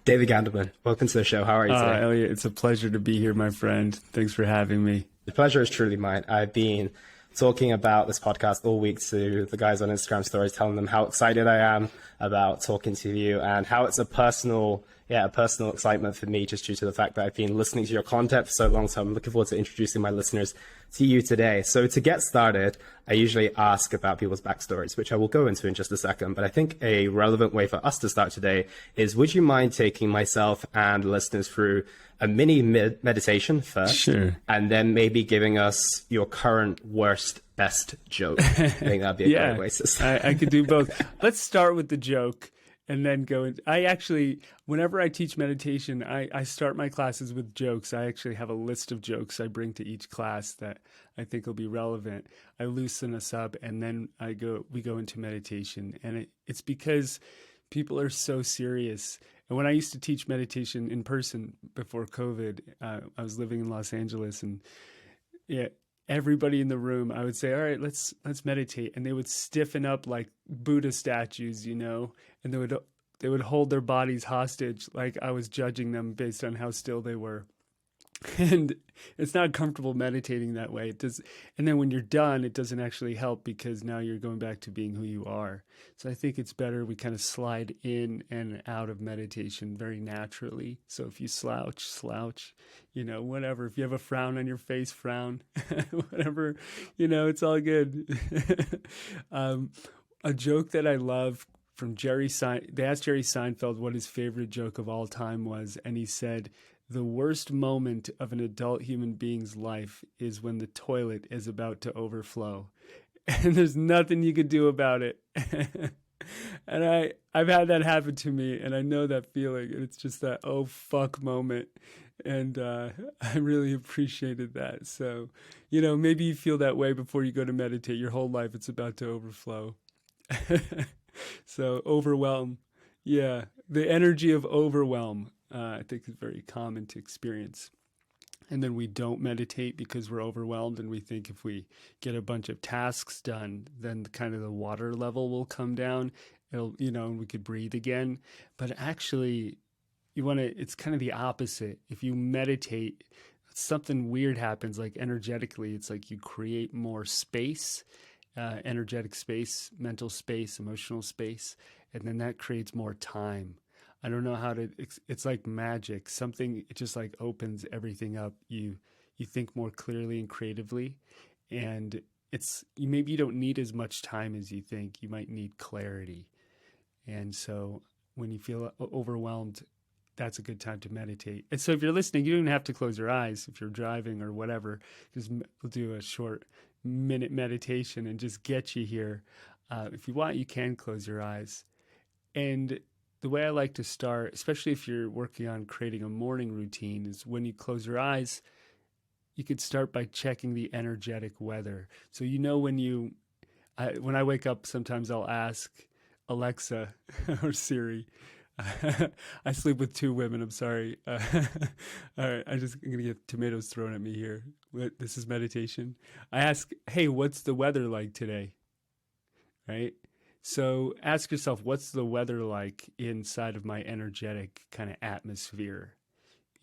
David Gandelman, welcome to the show. How are you today? Elliot, it's a pleasure to be here, my friend. Thanks for having me. The pleasure is truly mine. I've been talking about this podcast all week to the guys on Instagram stories, telling them how excited I am about talking to you and how it's a personal excitement for me just due to the fact that I've been listening to your content for so long. So I'm looking forward to introducing my listeners to you today. So to get started, I usually ask about people's backstories, which I will go into in just a second. But I think a relevant way for us to start today is, would you mind taking myself and listeners through a mini meditation first? Sure. And then maybe giving us your current worst, best joke. I think that'd be a great way to start. I could do both. Let's start with the joke and then go into, whenever I teach meditation, I start my classes with jokes. I actually have a list of jokes I bring to each class that I think will be relevant. I loosen us up, and then we go into meditation. And it's because people are so serious. And when I used to teach meditation in person before COVID, I was living in Los Angeles, and everybody in the room, I would say, all right, let's meditate. And they would stiffen up like Buddha statues, and they would hold their bodies hostage, like I was judging them based on how still they were. And it's not comfortable meditating that way. And then when you're done, it doesn't actually help, because now you're going back to being who you are. So I think it's better we kind of slide in and out of meditation very naturally. So if you slouch, whatever. If you have a frown on your face, frown, whatever, it's all good. A joke that I love from they asked Jerry Seinfeld what his favorite joke of all time was, and he said, "The worst moment of an adult human being's life is when the toilet is about to overflow." And there's nothing you could do about it. And I've had that happen to me, and I know that feeling. And it's just that, oh, fuck moment. And I really appreciated that. So, maybe you feel that way before you go to meditate. Your whole life, it's about to overflow. So overwhelm. Yeah, the energy of overwhelm. I think is very common to experience. And then we don't meditate because we're overwhelmed, and we think if we get a bunch of tasks done, then kind of the water level will come down. And we could breathe again. But actually, it's kind of the opposite. If you meditate, something weird happens, like energetically. It's like you create more space, energetic space, mental space, emotional space, and then that creates more time. I don't know it's like magic. It just like opens everything up. You think more clearly and creatively, and maybe you don't need as much time as you think. You might need clarity. And so when you feel overwhelmed, that's a good time to meditate. And so if you're listening, you don't even have to close your eyes if you're driving or whatever. We'll do a short minute meditation and just get you here. If you want, you can close your eyes. And the way I like to start, especially if you're working on creating a morning routine, is when you close your eyes, you could start by checking the energetic weather. So when I wake up, sometimes I'll ask Alexa or Siri. I sleep with two women. I'm sorry. All right, I'm going to get tomatoes thrown at me here. This is meditation. I ask, hey, what's the weather like today? Right? So ask yourself, what's the weather like inside of my energetic kind of atmosphere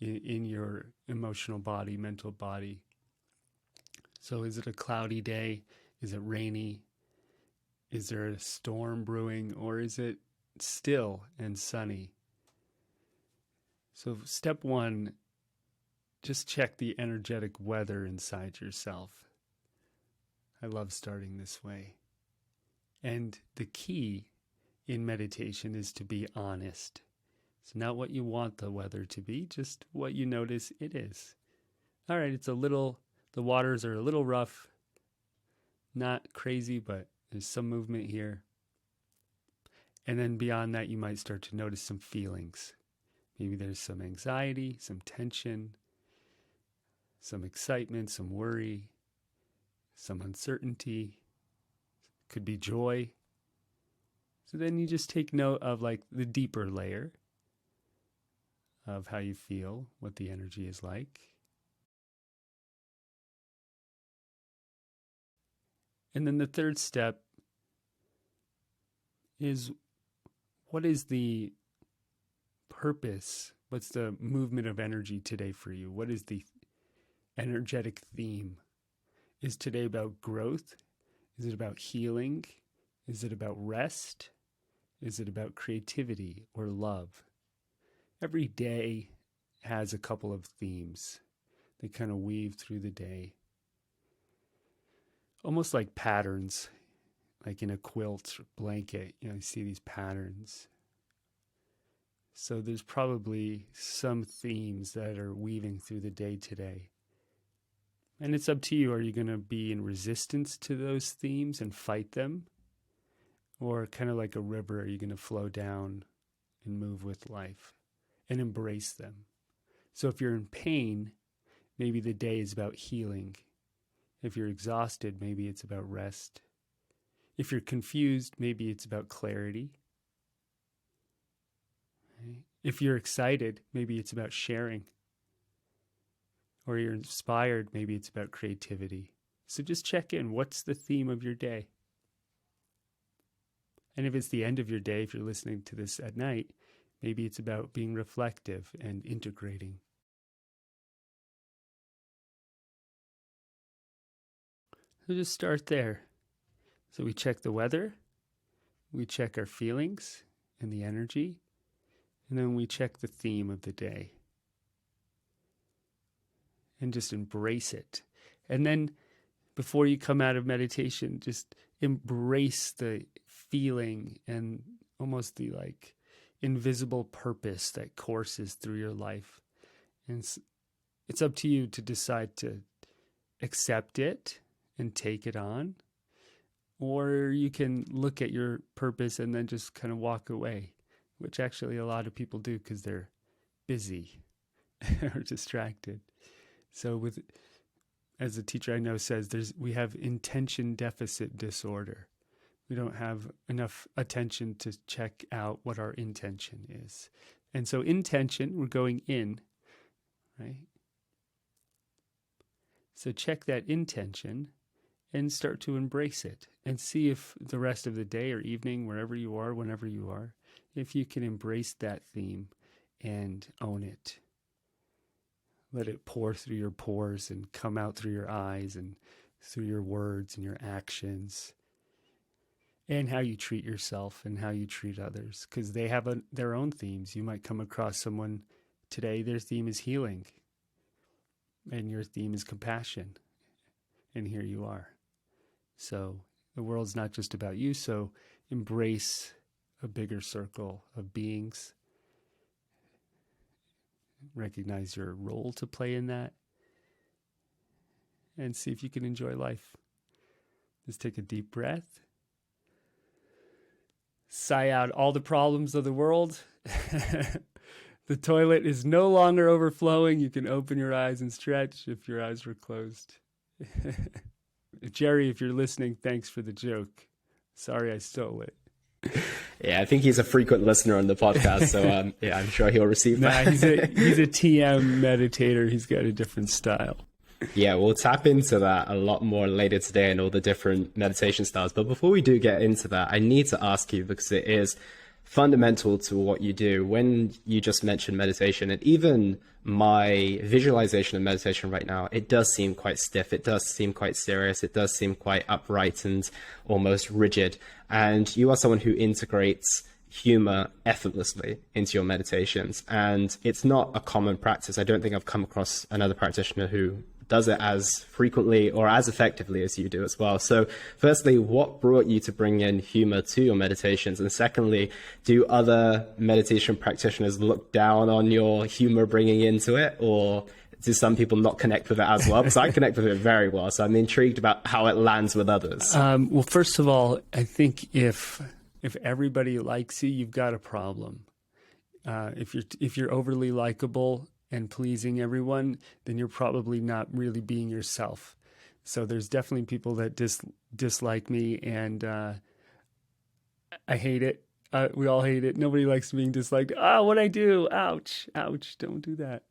in your emotional body, mental body? So is it a cloudy day? Is it rainy? Is there a storm brewing, or is it still and sunny? So step one, just check the energetic weather inside yourself. I love starting this way. And the key in meditation is to be honest. It's not what you want the weather to be, just what you notice it is. All right, the waters are a little rough, not crazy, but there's some movement here. And then beyond that, you might start to notice some feelings. Maybe there's some anxiety, some tension, some excitement, some worry, some uncertainty. Could be joy. So then you just take note of like the deeper layer of how you feel, what the energy is like. And then the third step is, what is the purpose? What's the movement of energy today for you? What is the energetic theme? Is today about growth? Is it about healing? Is it about rest? Is it about creativity or love? Every day has a couple of themes. They kind of weave through the day. Almost like patterns, like in a quilt or blanket, you see these patterns. So there's probably some themes that are weaving through the day today. And it's up to you. Are you going to be in resistance to those themes and fight them? Or kind of like a river, are you going to flow down and move with life and embrace them? So if you're in pain, maybe the day is about healing. If you're exhausted, maybe it's about rest. If you're confused, maybe it's about clarity. If you're excited, maybe it's about sharing. Or you're inspired, maybe it's about creativity. So just check in. What's the theme of your day? And if it's the end of your day, if you're listening to this at night, maybe it's about being reflective and integrating. So just start there. So we check the weather, we check our feelings and the energy, and then we check the theme of the day. And just embrace it. And then before you come out of meditation, just embrace the feeling and almost the invisible purpose that courses through your life. And it's up to you to decide to accept it and take it on. Or you can look at your purpose and then just kind of walk away, which actually a lot of people do because they're busy or distracted. So as a teacher I know says, we have intention deficit disorder. We don't have enough attention to check out what our intention is. And so intention, we're going in, right? So check that intention and start to embrace it and see if the rest of the day or evening, wherever you are, whenever you are, if you can embrace that theme and own it. Let it pour through your pores and come out through your eyes and through your words and your actions and how you treat yourself and how you treat others, because they have their own themes. You might come across someone today, their theme is healing and your theme is compassion, and here you are. So the world's not just about you, so embrace a bigger circle of beings. Recognize your role to play in that and see if you can enjoy life. Just take a deep breath. Sigh out all the problems of the world. The toilet is no longer overflowing. You can open your eyes and stretch if your eyes were closed. Jerry, if you're listening, thanks for the joke. Sorry I stole it. Yeah, I think he's a frequent listener on the podcast, so I'm sure he'll receive that. He's a TM meditator. He's got a different style. Yeah, we'll tap into that a lot more later today and all the different meditation styles. But before we do get into that, I need to ask you, because it is fundamental to what you do. When you just mentioned meditation, and even my visualization of meditation right now, it does seem quite stiff. It does seem quite serious. It does seem quite upright and almost rigid. And you are someone who integrates humor effortlessly into your meditations. And it's not a common practice. I don't think I've come across another practitioner who does it as frequently or as effectively as you do as well. So firstly, what brought you to bring in humor to your meditations? And secondly, do other meditation practitioners look down on your humor bringing into it, or do some people not connect with it as well? Because I connect with it very well. So I'm intrigued about how it lands with others. Well, first of all, I think if everybody likes you, you've got a problem. If you're overly likable and pleasing everyone, then you're probably not really being yourself. So there's definitely people that dislike me, and I hate it. We all hate it. Nobody likes being disliked. What'd I do? Ouch, ouch, don't do that.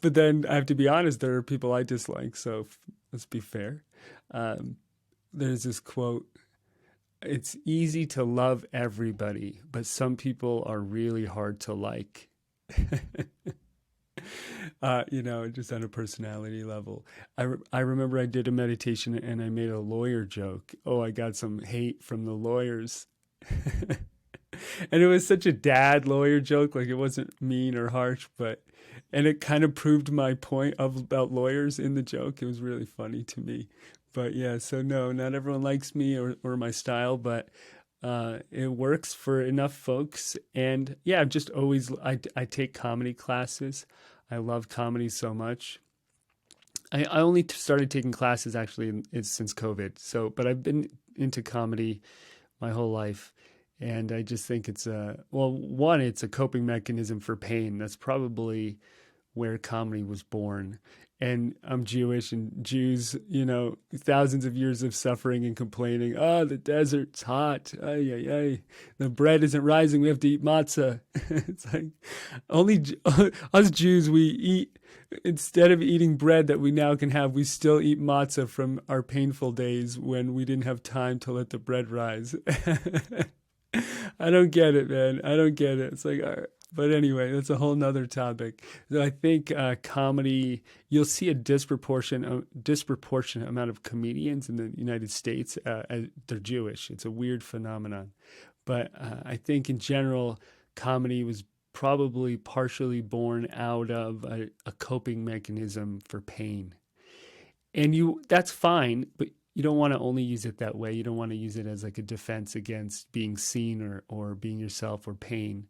But then I have to be honest, there are people I dislike, so let's be fair. There's this quote, it's easy to love everybody, but some people are really hard to like. Just on a personality level. I remember I did a meditation and I made a lawyer joke. Oh, I got some hate from the lawyers. And it was such a dad lawyer joke, like it wasn't mean or harsh, and it kind of proved my point about lawyers in the joke. It was really funny to me. But yeah, so no, not everyone likes me or my style, but it works for enough folks. And yeah, I've just always, I take comedy classes. I love comedy so much. I only started taking classes actually since COVID. But I've been into comedy my whole life. And I just think it's it's a coping mechanism for pain. That's probably where comedy was born. And I'm Jewish, and Jews, thousands of years of suffering and complaining. Oh, the desert's hot. Ay, ay, ay. The bread isn't rising. We have to eat matzah. It's like us Jews, we eat, instead of eating bread that we now can have, we still eat matzah from our painful days when we didn't have time to let the bread rise. I don't get it, man. I don't get it. It's like, all right. But anyway, that's a whole nother topic. So I think comedy, you'll see a disproportionate amount of comedians in the United States. They're Jewish. It's a weird phenomenon. But I think in general, comedy was probably partially born out of a coping mechanism for pain. And that's fine, but you don't want to only use it that way. You don't want to use it as like a defense against being seen or being yourself or pain.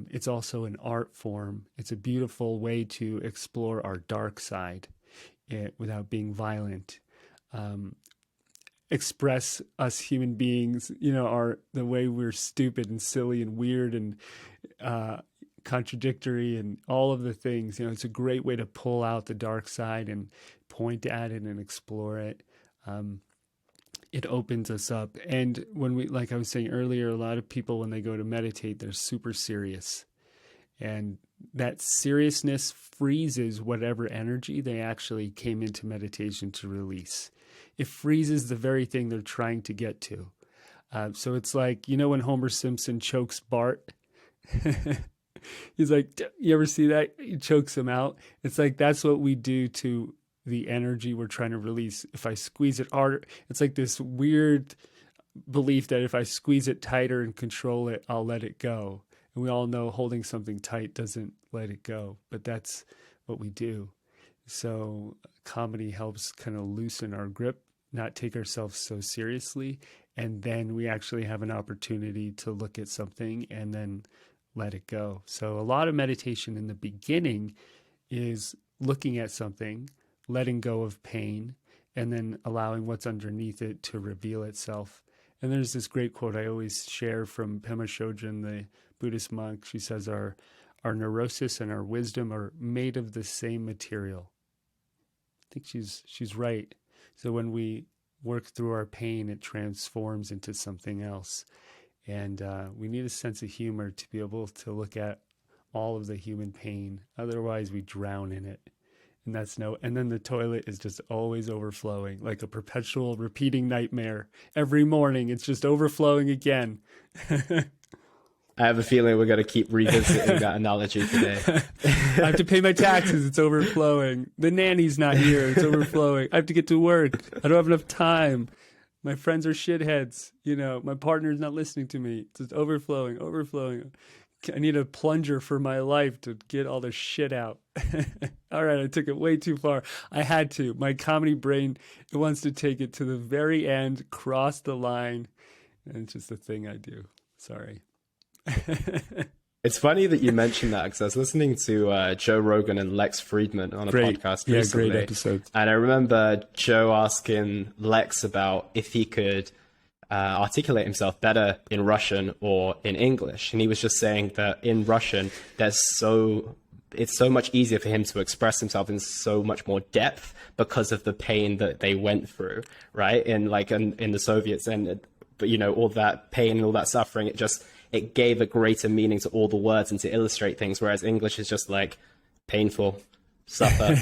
It's also an art form. It's a beautiful way to explore our dark side without being violent. Express us human beings, the way we're stupid and silly and weird and contradictory and all of the things. It's a great way to pull out the dark side and point at it and explore it. It opens us up. And like I was saying earlier, a lot of people, when they go to meditate, they're super serious. And that seriousness freezes whatever energy they actually came into meditation to release. It freezes the very thing they're trying to get to. So it's like, when Homer Simpson chokes Bart, he's like, you ever see that? He chokes him out. It's like, that's what we do to the energy we're trying to release. If I squeeze it harder, it's like this weird belief that if I squeeze it tighter and control it, I'll let it go. And we all know holding something tight doesn't let it go, but that's what we do. So comedy helps kind of loosen our grip, not take ourselves so seriously. And then we actually have an opportunity to look at something and then let it go. So a lot of meditation in the beginning is looking at something, letting go of pain, and then allowing what's underneath it to reveal itself. And there's this great quote I always share from Pema Chodron, the Buddhist monk. She says, our neurosis and our wisdom are made of the same material. I think she's right. So when we work through our pain, it transforms into something else. And we need a sense of humor to be able to look at all of the human pain. Otherwise, we drown in it. And then the toilet is just always overflowing, like a perpetual repeating nightmare. Every morning, it's just overflowing again. I have a feeling we're going to keep revisiting that analogy today. I have to pay my taxes. It's overflowing. The nanny's not here. It's overflowing. I have to get to work. I don't have enough time. My friends are shitheads. My partner's not listening to me. It's just overflowing. I need a plunger for my life to get all this shit out. All right, I took it way too far. I had to. My comedy brain, it wants to take it to the very end, cross the line, and it's just a thing I do. Sorry. It's funny that you mentioned that, because I was listening to Joe Rogan and Lex Friedman on a podcast recently. Yeah, great episode. And I remember Joe asking Lex about if he could articulate himself better in Russian or in English. And he was just saying that in Russian, it's so much easier for him to express himself in so much more depth because of the pain that they went through, right? In the Soviets, but all that pain and all that suffering, it gave a greater meaning to all the words and to illustrate things. Whereas English is just like painful, supper.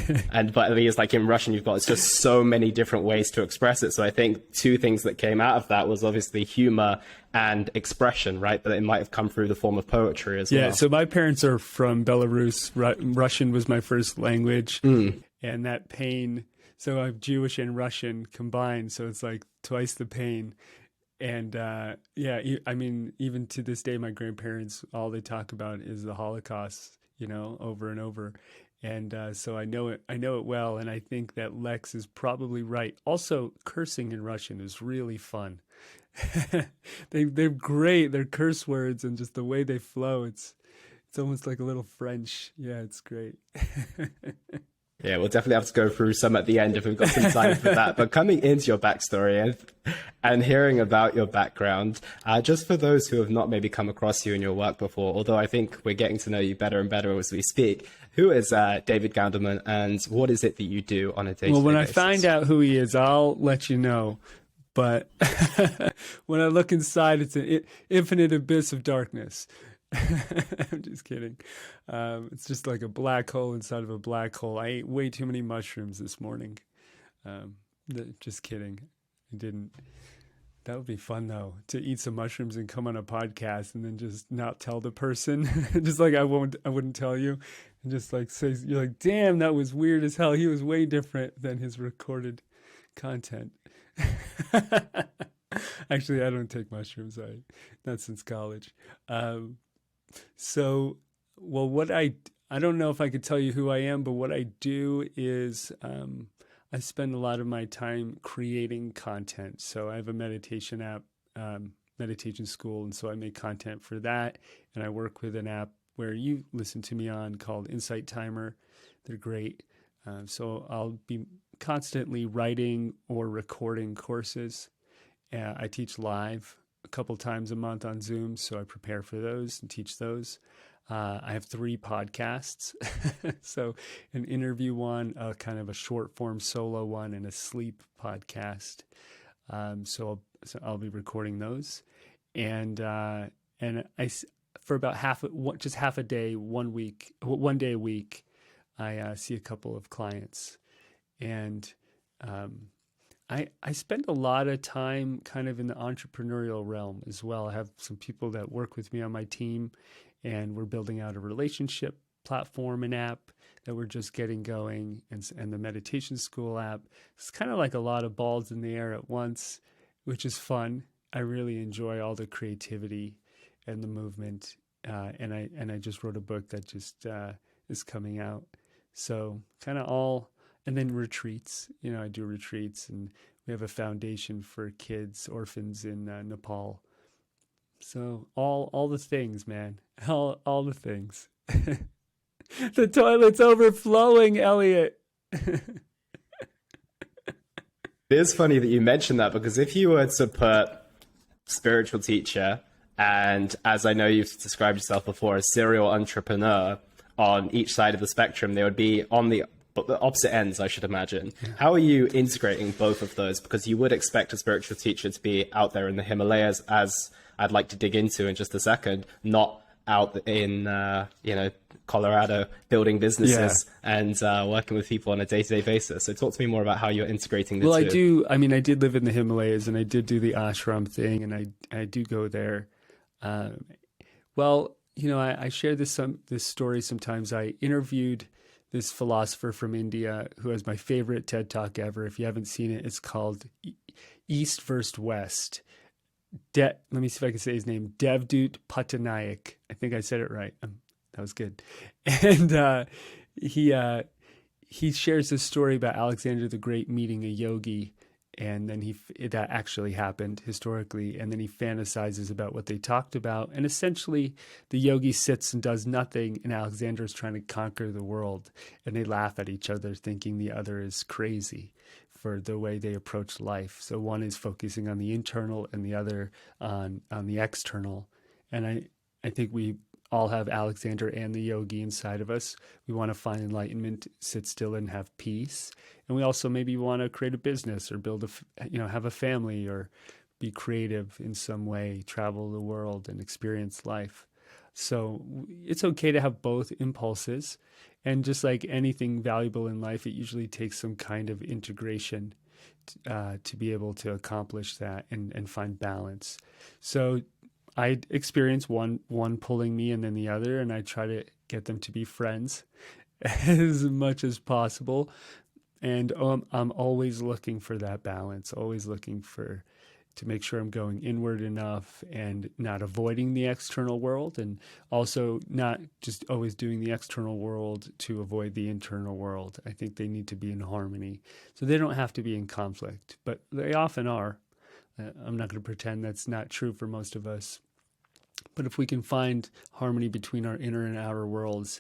But at least like in Russian, it's just so many different ways to express it. So I think two things that came out of that was obviously humor and expression, right? But it might have come through the form of poetry as well. Yeah. So my parents are from Belarus. Russian was my first language, and that pain. So I'm Jewish and Russian combined. So it's like twice the pain. And I mean, even to this day, my grandparents, all they talk about is the Holocaust, over and over. And so I know it well. And I think that Lex is probably right. Also, cursing in Russian is really fun. They're great. They're curse words, and just the way they flow, it's almost like a little French. Yeah, it's great. Yeah, we'll definitely have to go through some at the end if we've got some time for that. But coming into your backstory and hearing about your background, just for those who have not maybe come across you in your work before, although I think we're getting to know you better and better as we speak, who is David Gandelman, and what is it that you do on a day-to-day basis? Well, when I find out who he is, I'll let you know. But when I look inside, it's an infinite abyss of darkness. I'm just kidding. It's just like a black hole inside of a black hole. I ate way too many mushrooms this morning. Just kidding. I didn't. That would be fun though, to eat some mushrooms and come on a podcast and then just not tell the person. Just like I wouldn't tell you, and just like say, you're like, damn, that was weird as hell. He was way different than his recorded content. Actually, I don't take mushrooms. Not since college. So, well, I don't know if I could tell you who I am, but what I do is I spend a lot of my time creating content. So I have a meditation app, meditation school, and so I make content for that. And I work with an app where you listen to me on called Insight Timer. They're great. So I'll be constantly writing or recording courses. I teach live a couple times a month on Zoom, so I prepare for those and teach those. I have 3 podcasts, so an interview one, a kind of a short form solo one, and a sleep podcast. So I'll be recording those, and for about half a day, 1 day a week, I see a couple of clients, and I spend a lot of time kind of in the entrepreneurial realm as well. I have some people that work with me on my team, and we're building out a relationship platform and app that we're just getting going, and the meditation school app. It's kind of like a lot of balls in the air at once, which is fun. I really enjoy all the creativity and the movement, and I just wrote a book that just is coming out. So kind of all. And then retreats, I do retreats, and we have a foundation for kids, orphans in Nepal. So all the things, man, all the things. The toilet's overflowing, Elliot. It is funny that you mentioned that, because if you were to put spiritual teacher and, as I know you've described yourself before, a serial entrepreneur on each side of the spectrum, they would be on the opposite ends, I should imagine. Yeah. How are you integrating both of those? Because you would expect a spiritual teacher to be out there in the Himalayas, as I'd like to dig into in just a second, not out in, Colorado building businesses and working with people on a day-to-day basis. So talk to me more about how you're integrating the two. Well, I did live in the Himalayas, and I did do the ashram thing, and I do go there. I share this story sometimes. I interviewed this philosopher from India who has my favorite TED Talk ever. If you haven't seen it, it's called East versus West. Let me see if I can say his name. Devdutt Pattanaik. I think I said it right. That was good. And he shares this story about Alexander the Great meeting a yogi, and then that actually happened historically, and then he fantasizes about what they talked about, and essentially the yogi sits and does nothing, and Alexander is trying to conquer the world, and they laugh at each other thinking the other is crazy for the way they approach life. So one is focusing on the internal and the other on the external. And I think we all have Alexander and the yogi inside of us. We want to find enlightenment, sit still and have peace. And we also maybe want to create a business or have a family or be creative in some way, travel the world and experience life. So it's okay to have both impulses. And just like anything valuable in life, it usually takes some kind of integration to be able to accomplish that and find balance. So I experience one pulling me and then the other, and I try to get them to be friends as much as possible. And I'm always looking for that balance, always looking to make sure I'm going inward enough and not avoiding the external world, and also not just always doing the external world to avoid the internal world. I think they need to be in harmony. So they don't have to be in conflict, but they often are. I'm not going to pretend that's not true for most of us. But if we can find harmony between our inner and outer worlds,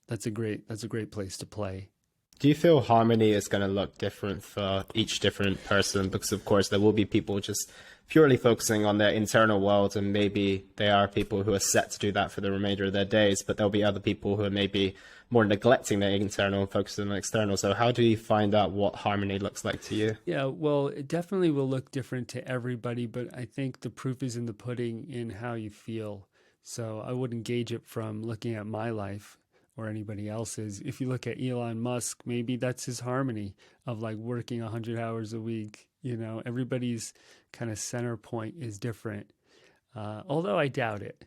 that's a great place to play. Do you feel harmony is going to look different for each different person? Because, of course, there will be people just purely focusing on their internal world, and maybe they are people who are set to do that for the remainder of their days, but there'll be other people who are maybe more neglecting their internal and focusing on the external. So how do you find out what harmony looks like to you? Yeah, well, it definitely will look different to everybody, but I think the proof is in the pudding in how you feel. So I wouldn't gauge it from looking at my life or anybody else's. If you look at Elon Musk, maybe that's his harmony of like working 100 hours a week. You know, everybody's kind of center point is different, although I doubt it.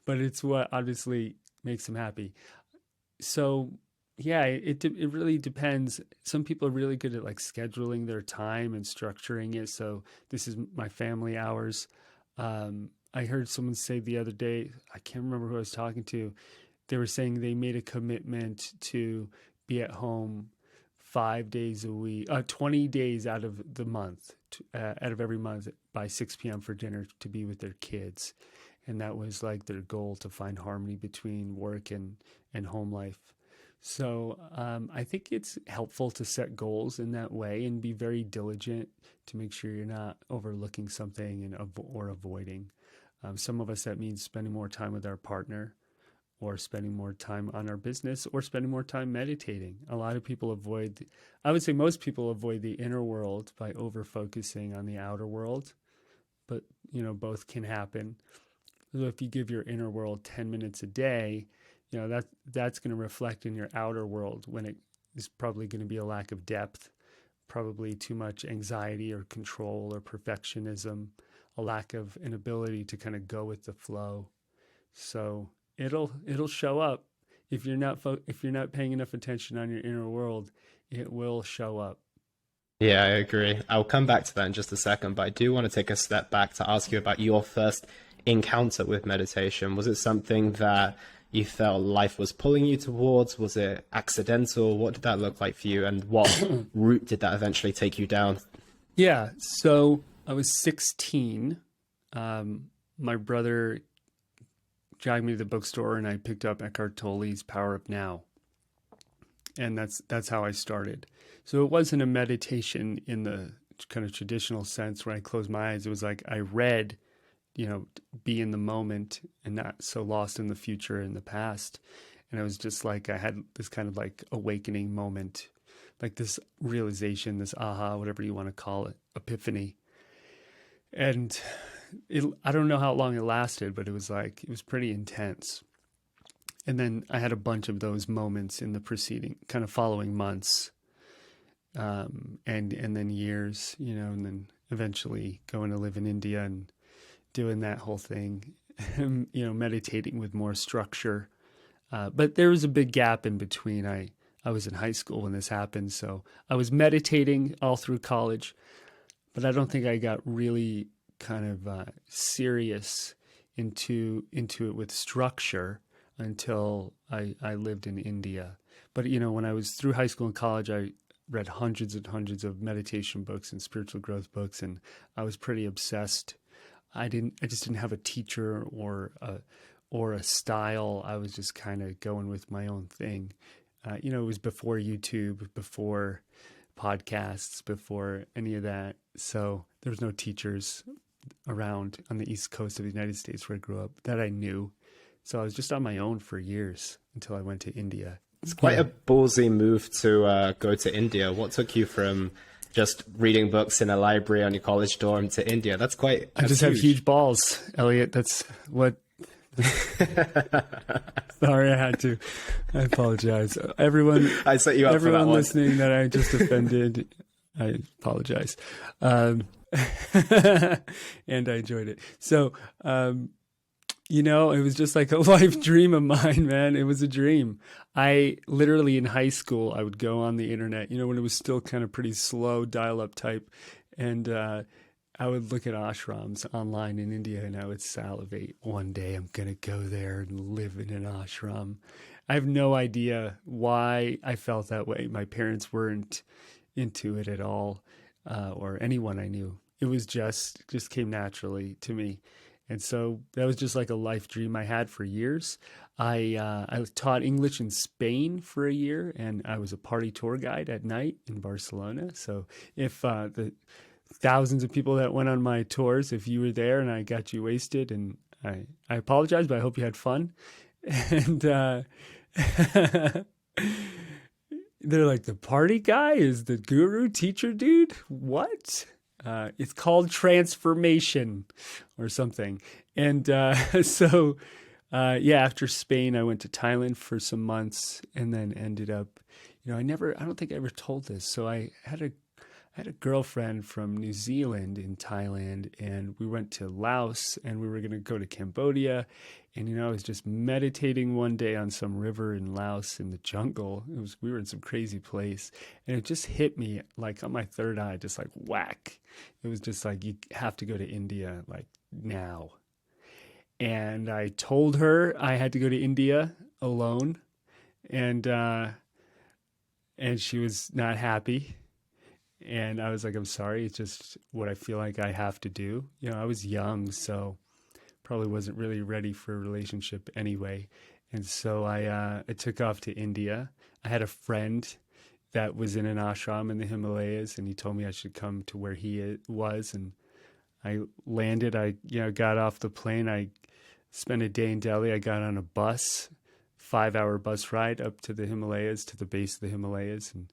But it's what obviously makes him happy. So yeah, it really depends. Some people are really good at like scheduling their time and structuring it. So this is my family hours. I heard someone say the other day, I can't remember who I was talking to, they were saying they made a commitment to be at home 5 days a week, 20 days out of the month, out of every month by 6 p.m. for dinner to be with their kids. And that was like their goal, to find harmony between work and home life. So I think it's helpful to set goals in that way and be very diligent to make sure you're not overlooking something or avoiding. Some of us, that means spending more time with our partner, or spending more time on our business, or spending more time meditating. A lot of people I would say most people avoid the inner world by over-focusing on the outer world, but you know, both can happen. So if you give your inner world 10 minutes a day, you know, that's going to reflect in your outer world, when it is probably going to be a lack of depth, probably too much anxiety or control or perfectionism, a lack of an ability to kind of go with the flow. So it'll show up if you're not paying enough attention on your inner world. It will show up. Yeah, I agree. I'll come back to that in just a second, but I do want to take a step back to ask you about your first encounter with meditation. Was it something that you felt life was pulling you towards? Was it accidental? What did that look like for you, and what route did that eventually take you down? Yeah, so I was 16. My brother dragged me to the bookstore, and I picked up Eckhart Tolle's Power Up Now. And that's how I started. So it wasn't a meditation in the kind of traditional sense where I closed my eyes. It was like I read, you know, be in the moment and not so lost in the future and the past. And it was just like I had this kind of like awakening moment, like this realization, this aha, whatever you want to call it, epiphany. And I don't know how long it lasted, but it was pretty intense. And then I had a bunch of those moments in the preceding, kind of following months, and then years, you know, and then eventually going to live in India and doing that whole thing, you know, meditating with more structure. But there was a big gap in between. I was in high school when this happened, so I was meditating all through college, but I don't think I got really kind of serious into it with structure until I lived in India. But, you know, when I was through high school and college, I read hundreds and hundreds of meditation books and spiritual growth books, and I was pretty obsessed. I just didn't have a teacher or a style. I was just kind of going with my own thing. You know, it was before YouTube, before podcasts, before any of that. So there was no teachers around on the East Coast of the United States where I grew up that I knew. So I was just on my own for years until I went to India. It's quite a ballsy move to go to India. What took you from just reading books in a library on your college dorm to India? That's I just have huge balls, Elliot. That's what. Sorry, I had to. I apologize. Everyone, I set you up for that everyone one. listening that I just offended, I apologize. And I enjoyed it. So, it was just like a life dream of mine, man. It was a dream. I literally in high school, I would go on the internet, when it was still kind of pretty slow dial-up type. And I would look at ashrams online in India and I would salivate. One day I'm going to go there and live in an ashram. I have no idea why I felt that way. My parents weren't into it at all, or anyone I knew. It was just came naturally to me. And so that was just like a life dream I had for years. I taught English in Spain for a year, and I was a party tour guide at night in Barcelona. So if the thousands of people that went on my tours, if you were there and I got you wasted, and I apologize, but I hope you had fun. And they're like, the party guy is the guru teacher dude? What? It's called transformation or something. And after Spain, I went to Thailand for some months and then ended up, I don't think I ever told this. So I had a girlfriend from New Zealand in Thailand, and we went to Laos, and we were going to go to Cambodia. And, I was just meditating one day on some river in Laos in the jungle. We were in some crazy place, and it just hit me like on my third eye, just like whack. It was just like, you have to go to India like now. And I told her I had to go to India alone, and she was not happy. And I was like, I'm sorry, it's just what I feel like I have to do. I was young, so probably wasn't really ready for a relationship anyway. And so I took off to India. I had a friend that was in an ashram in the Himalayas, and he told me I should come to where he was. And I landed, I got off the plane. I spent a day in Delhi. I got on a bus, 5-hour bus ride up to the Himalayas, to the base of the Himalayas. And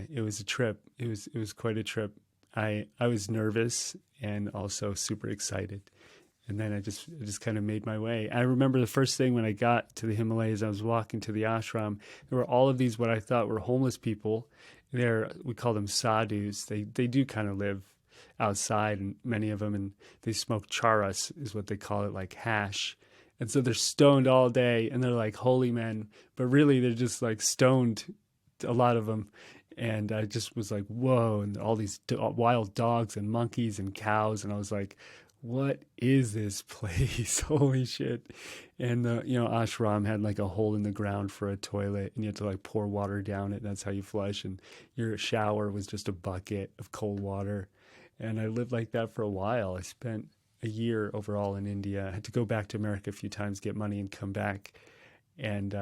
it was a trip. It was quite a trip. I was nervous and also super excited. And then I just kind of made my way. I remember the first thing when I got to the Himalayas, I was walking to the ashram. There were all of these, what I thought were homeless people. We call them sadhus. They do kind of live outside, and many of them, and they smoke charas, is what they call it, like hash. And so they're stoned all day, and they're like holy men, but really they're just like stoned, a lot of them. And I just was like, whoa, and all these wild dogs and monkeys and cows. And I was like, what is this place? Holy shit. And the, ashram had like a hole in the ground for a toilet, and you had to like pour water down it. That's how you flush. And your shower was just a bucket of cold water. And I lived like that for a while. I spent a year overall in India. I had to go back to America a few times, get money, and come back. And,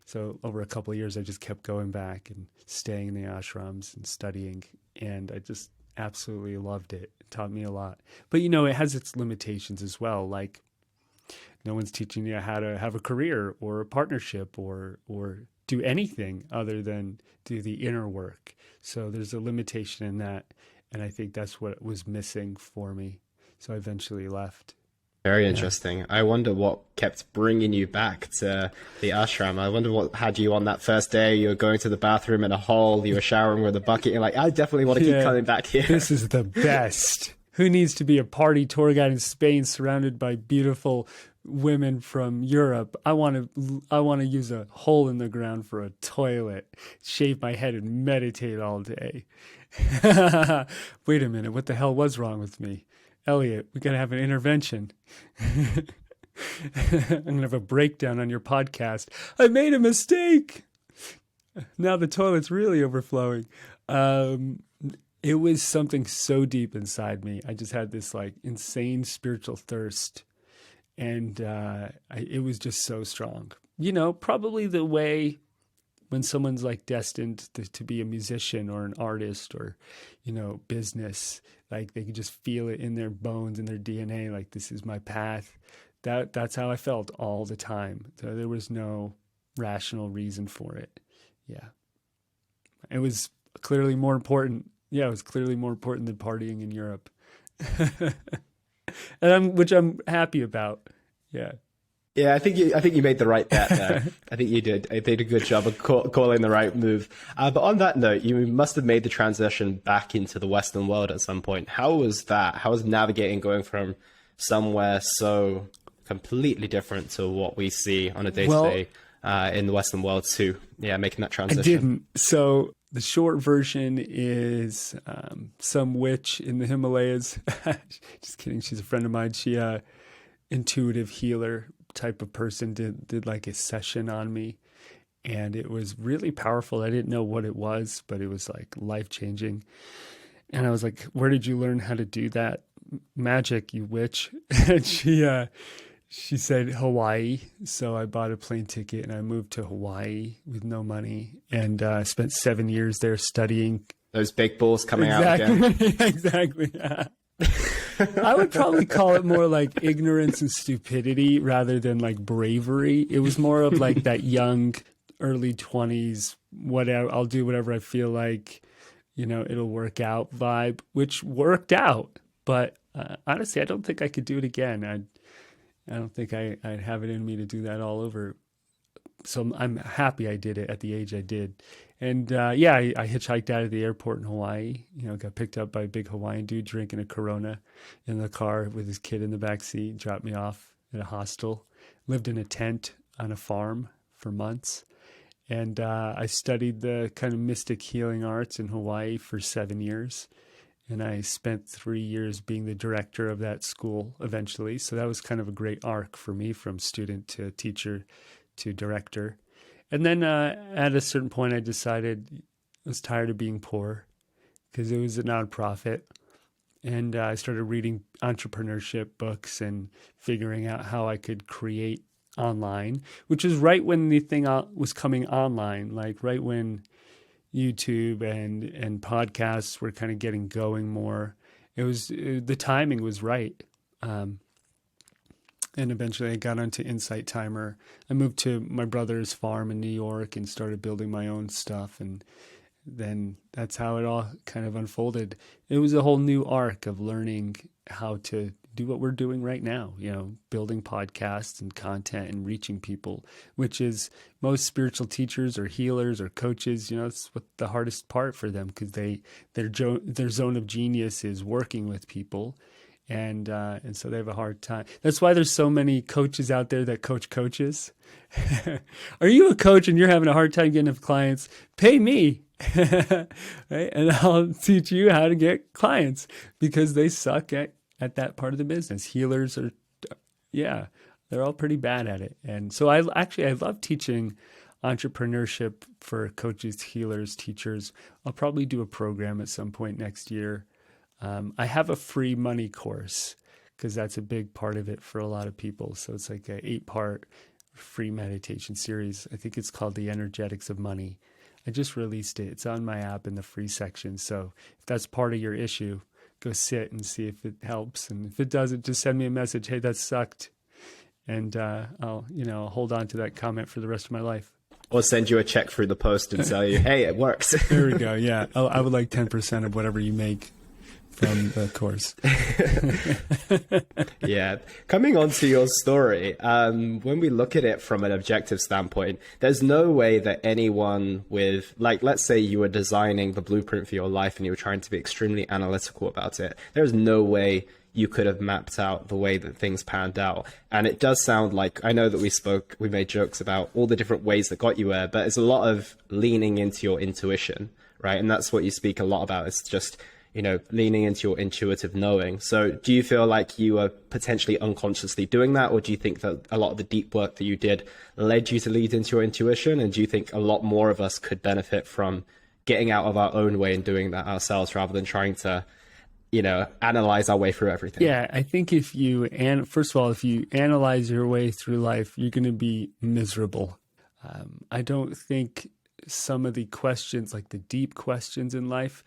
so over a couple of years, I just kept going back and staying in the ashrams and studying. And I just absolutely loved it. It taught me a lot. But, it has its limitations as well. Like, no one's teaching you how to have a career or a partnership or do anything other than do the inner work. So there's a limitation in that. And I think that's what was missing for me. So I eventually left. Very interesting. I wonder what kept bringing you back to the ashram. I wonder what had you on that first day. You were going to the bathroom in a hole, you were showering with a bucket. You're like, I definitely want to keep coming back here. This is the best. Who needs to be a party tour guide in Spain surrounded by beautiful women from Europe? I want to use a hole in the ground for a toilet, shave my head and meditate all day. Wait a minute. What the hell was wrong with me? Elliot, we got to have an intervention. I'm going to have a breakdown on your podcast. I made a mistake. Now the toilet's really overflowing. It was something so deep inside me. I just had this like insane spiritual thirst. And it was just so strong. Probably the way when someone's like destined to be a musician or an artist or, business, like they could just feel it in their bones, in their DNA, like this is my path. That's how I felt all the time. So there was no rational reason for it. Yeah. It was clearly more important. Yeah, it was clearly more important than partying in Europe. Which I'm happy about. Yeah. Yeah, I think you made the right bet there. I think you did. I did a good job of calling the right move. But on that note, you must have made the transition back into the Western world at some point. How was that? How was navigating going from somewhere so completely different to what we see on a day-to-day in the Western world to, yeah, making that transition? I didn't. So the short version is some witch in the Himalayas. Just kidding. She's a friend of mine. She intuitive healer type of person did like a session on me, and it was really powerful. I didn't know what it was, but it was like life-changing. And I was like, where did you learn how to do that magic, you witch? And she said Hawaii. So I bought a plane ticket and I moved to Hawaii with no money, and spent 7 years there studying. Those big balls coming out again. Exactly. Yeah. I would probably call it more like ignorance and stupidity rather than like bravery. It was more of like that young, early 20s, whatever, I'll do whatever I feel like, it'll work out vibe, which worked out. But honestly, I don't think I could do it again. I don't think I'd have it in me to do that all over. So I'm happy I did it at the age I did. And I hitchhiked out of the airport in Hawaii. Got picked up by a big Hawaiian dude drinking a Corona in the car with his kid in the back seat. Dropped me off at a hostel. Lived in a tent on a farm for months. And I studied the kind of mystic healing arts in Hawaii for 7 years. And I spent 3 years being the director of that school eventually. So that was kind of a great arc for me, from student to teacher to director. And then at a certain point, I decided I was tired of being poor because it was a nonprofit. And I started reading entrepreneurship books and figuring out how I could create online, which was right when the thing was coming online, like right when YouTube and podcasts were kind of getting going more. The timing was right. And eventually I got onto Insight Timer. I moved to my brother's farm in New York and started building my own stuff. And then that's how it all kind of unfolded. It was a whole new arc of learning how to do what we're doing right now, building podcasts and content and reaching people, which is most spiritual teachers or healers or coaches, it's what the hardest part for them, because their zone of genius is working with people. And so they have a hard time. That's why there's so many coaches out there that coach coaches. Are you a coach and you're having a hard time getting clients? Pay me, right? And I'll teach you how to get clients, because they suck at that part of the business. Healers are, they're all pretty bad at it. And so I love teaching entrepreneurship for coaches, healers, teachers. I'll probably do a program at some point next year. I have a free money course because that's a big part of it for a lot of people. So it's like an 8-part free meditation series. I think it's called The Energetics of Money. I just released it. It's on my app in the free section. So if that's part of your issue, go sit and see if it helps. And if it doesn't, just send me a message. Hey, that sucked. And I'll hold on to that comment for the rest of my life. Or send you a check through the post and tell you, hey, it works. There we go. Yeah. I would like 10% of whatever you make from the course. Yeah. Coming on to your story, when we look at it from an objective standpoint, there's no way that anyone with, like, let's say you were designing the blueprint for your life and you were trying to be extremely analytical about it. There's no way you could have mapped out the way that things panned out. And it does sound like, I know that we made jokes about all the different ways that got you there, but it's a lot of leaning into your intuition, right? And that's what you speak a lot about. It's just, leaning into your intuitive knowing. So do you feel like you were potentially unconsciously doing that? Or do you think that a lot of the deep work that you did led you to lead into your intuition? And do you think a lot more of us could benefit from getting out of our own way and doing that ourselves rather than trying to, analyze our way through everything? Yeah, I think first of all, if you analyze your way through life, you're going to be miserable. I don't think some of the questions, like the deep questions in life,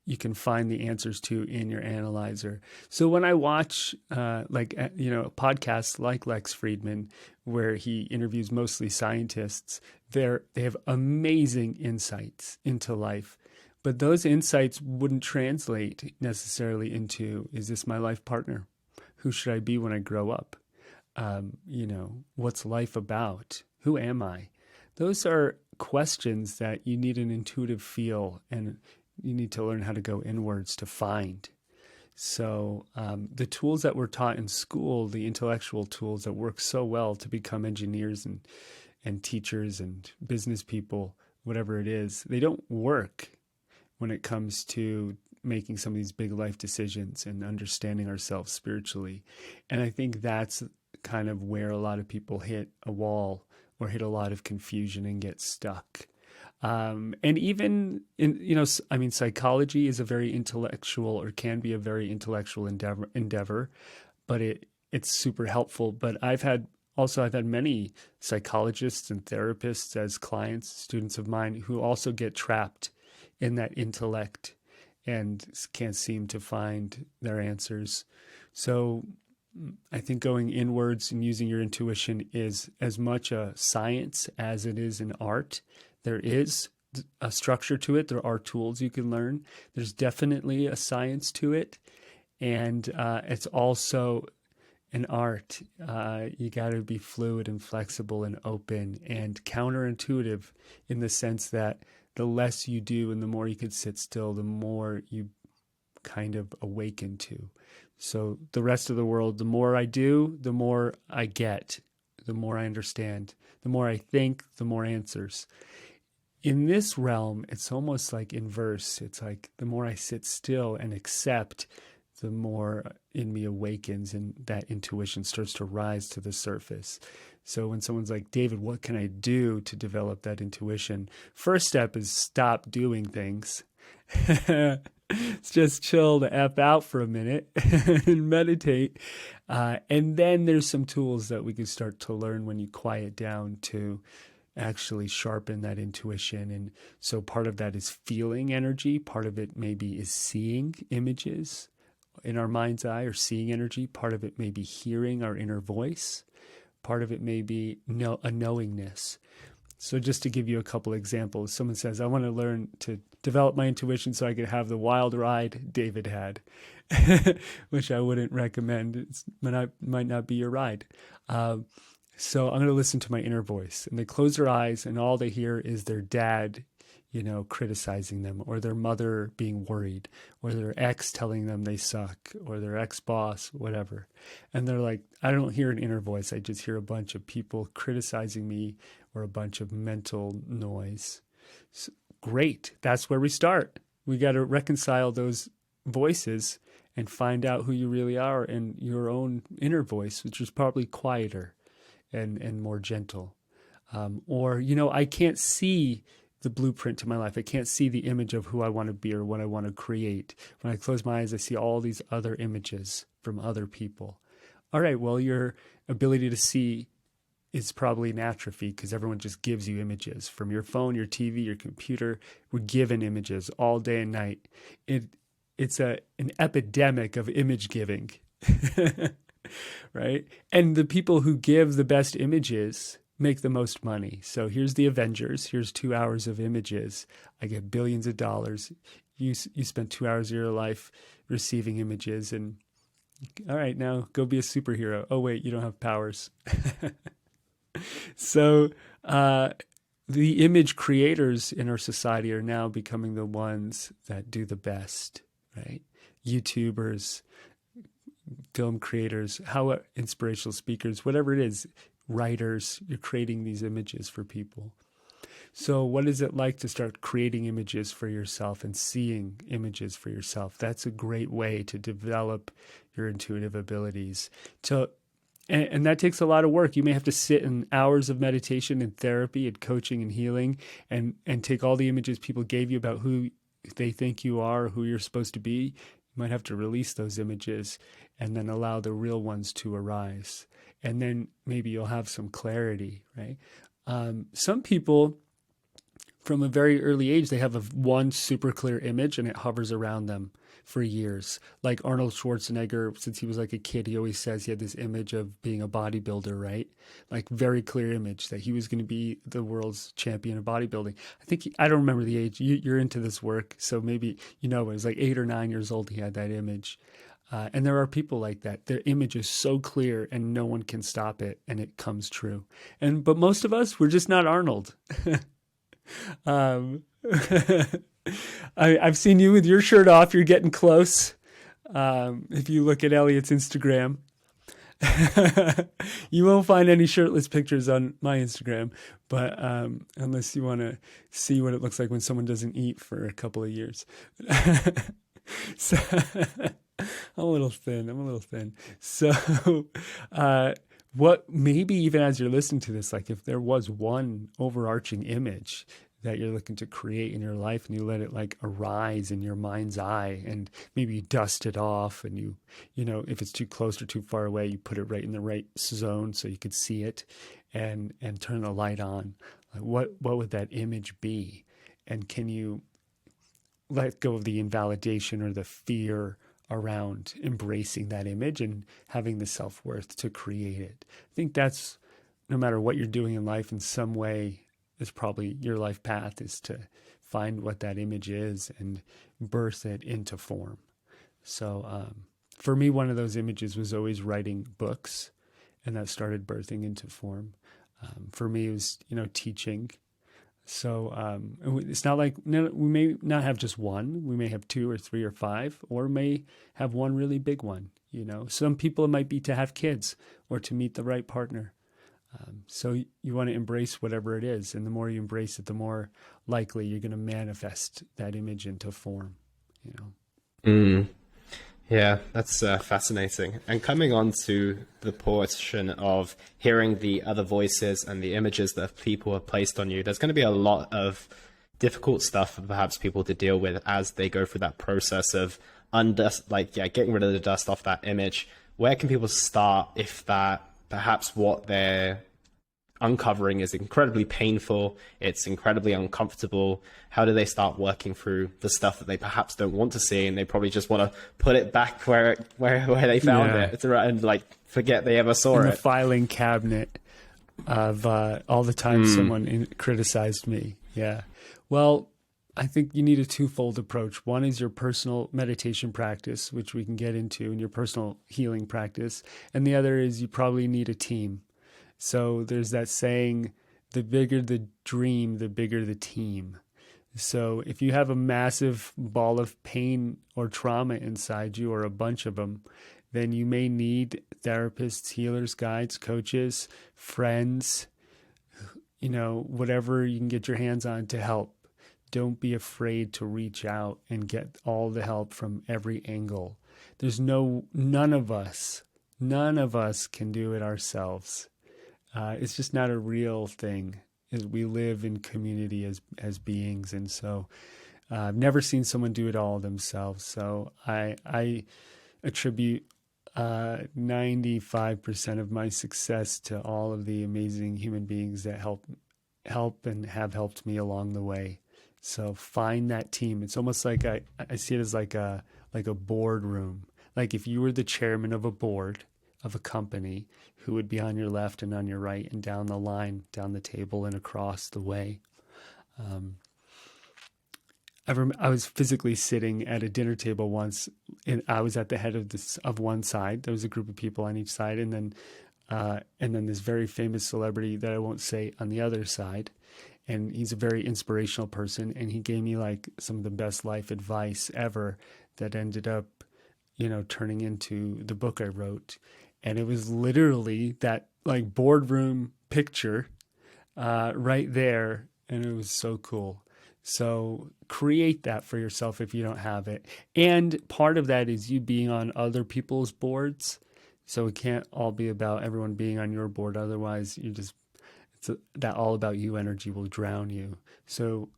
you can find the answers to in your analyzer. So when I watch podcasts like Lex Fridman, where he interviews mostly scientists, they have amazing insights into life. But those insights wouldn't translate necessarily into, is this my life partner? Who should I be when I grow up? what's life about? Who am I? Those are questions that you need an intuitive feel, and you need to learn how to go inwards to find. So the tools that we're taught in school, the intellectual tools that work so well to become engineers and teachers and business people, whatever it is, they don't work when it comes to making some of these big life decisions and understanding ourselves spiritually. And I think that's kind of where a lot of people hit a wall or hit a lot of confusion and get stuck. And even psychology is a very intellectual, or can be a very intellectual endeavor, but it's super helpful. But I've had many psychologists and therapists as clients, students of mine, who also get trapped in that intellect and can't seem to find their answers. So I think going inwards and using your intuition is as much a science as it is an art. There is a structure to it. There are tools you can learn. There's definitely a science to it. And it's also an art. You got to be fluid and flexible and open and counterintuitive, in the sense that the less you do and the more you could sit still, the more you kind of awaken to. So the rest of the world, the more I do, the more I get, the more I understand, the more I think, the more answers. In this realm, it's almost like inverse. It's like the more I sit still and accept, the more in me awakens, and that intuition starts to rise to the surface. So when someone's like, David, what can I do to develop that intuition? First step is stop doing things. It's just chill the F out for a minute and meditate. And then there's some tools that we can start to learn when you quiet down to actually sharpen that intuition. And so part of that is feeling energy. Part of it maybe is seeing images in our mind's eye, or seeing energy. Part of it may be hearing our inner voice. Part of it may be a knowingness. So just to give you a couple examples, someone says, I want to learn to develop my intuition so I could have the wild ride David had, which I wouldn't recommend. It might not be your ride. So I'm going to listen to my inner voice. And they close their eyes, and all they hear is their dad, criticizing them, or their mother being worried, or their ex telling them they suck, or their ex-boss, whatever. And they're like, I don't hear an inner voice. I just hear a bunch of people criticizing me, or a bunch of mental noise. So, great. That's where we start. We got to reconcile those voices and find out who you really are, and your own inner voice, which is probably quieter and more gentle. I can't see the blueprint to my life. I can't see the image of who I want to be or what I want to create. When I close my eyes, I see all these other images from other people. All right, well, your ability to see is probably an atrophy, because everyone just gives you images from your phone, your TV, your computer. We're given images all day and night. It's an epidemic of image giving, right? And the people who give the best images make the most money. So here's the Avengers. Here's 2 hours of images. I get billions of dollars. You spend 2 hours of your life receiving images, and all right, now go be a superhero. Oh wait, you don't have powers. So the image creators in our society are now becoming the ones that do the best, right? YouTubers, film creators, inspirational speakers, whatever it is, writers, you're creating these images for people. So what is it like to start creating images for yourself and seeing images for yourself? That's a great way to develop your intuitive abilities. And that takes a lot of work. You may have to sit in hours of meditation and therapy and coaching and healing and take all the images people gave you about who they think you are, who you're supposed to be. You might have to release those images and then allow the real ones to arise. And then maybe you'll have some clarity, right? Some people, from a very early age, they have one super clear image and it hovers around them for years. Like Arnold Schwarzenegger, since he was like a kid, he always says he had this image of being a bodybuilder, right? Like very clear image that he was going to be the world's champion of bodybuilding. I don't remember the age. You're into this work, so maybe it was like 8 or 9 years old he had that image. And there are people like that. Their image is so clear and no one can stop it, and it comes true. But most of us, we're just not Arnold. um, I've seen you with your shirt off. You're getting close. If you look at Elliot's Instagram, you won't find any shirtless pictures on my Instagram, but unless you want to see what it looks like when someone doesn't eat for a couple of years. So I'm a little thin. So what maybe even as you're listening to this, like if there was one overarching image that you're looking to create in your life, and you let it like arise in your mind's eye, and maybe you dust it off, and you know, if it's too close or too far away, you put it right in the right zone so you could see it, and turn the light on. Like what would that image be? And can you let go of the invalidation or the fear around embracing that image and having the self-worth to create it? I think that's, no matter what you're doing in life, in some way, is probably your life path, is to find what that image is and birth it into form. So for me, one of those images was always writing books, and that started birthing into form. For me, it was, teaching. So it's not like, we may not have just one. We may have 2 or 3 or 5, or may have one really big one. Some people, it might be to have kids or to meet the right partner. So you want to embrace whatever it is. And the more you embrace it, the more likely you're going to manifest that image into form, Yeah, that's fascinating. And coming on to the portion of hearing the other voices and the images that people have placed on you, there's going to be a lot of difficult stuff for perhaps people to deal with as they go through that process of getting rid of the dust off that image. Where can people start if that perhaps what they're uncovering is incredibly painful, it's incredibly uncomfortable? How do they start working through the stuff that they perhaps don't want to see, and they probably just want to put it back where they found it, and like forget they ever saw in it? The filing cabinet of all the time someone criticized me. Yeah. Well, I think you need a twofold approach. One is your personal meditation practice, which we can get into, and your personal healing practice. And the other is you probably need a team. So there's that saying, the bigger the dream, the bigger the team. So if you have a massive ball of pain or trauma inside you, or a bunch of them, then you may need therapists, healers, guides, coaches, friends, whatever you can get your hands on to help. Don't be afraid to reach out and get all the help from every angle. There's none of us can do it ourselves. It's just not a real thing. We live in community as beings. And so I've never seen someone do it all themselves. So I attribute 95% of my success to all of the amazing human beings that help and have helped me along the way. So find that team. It's almost like I see it as like a boardroom. Like if you were the chairman of a board of a company, who would be on your left and on your right and down the line, down the table and across the way. I was physically sitting at a dinner table once, and I was at the head of one side. There was a group of people on each side, and then this very famous celebrity that I won't say on the other side. And he's a very inspirational person, and he gave me like some of the best life advice ever that ended up, turning into the book I wrote. And it was literally that like boardroom picture right there, and it was so cool. So create that for yourself if you don't have it. And part of that is you being on other people's boards. So it can't all be about everyone being on your board. Otherwise, that all about you energy will drown you. So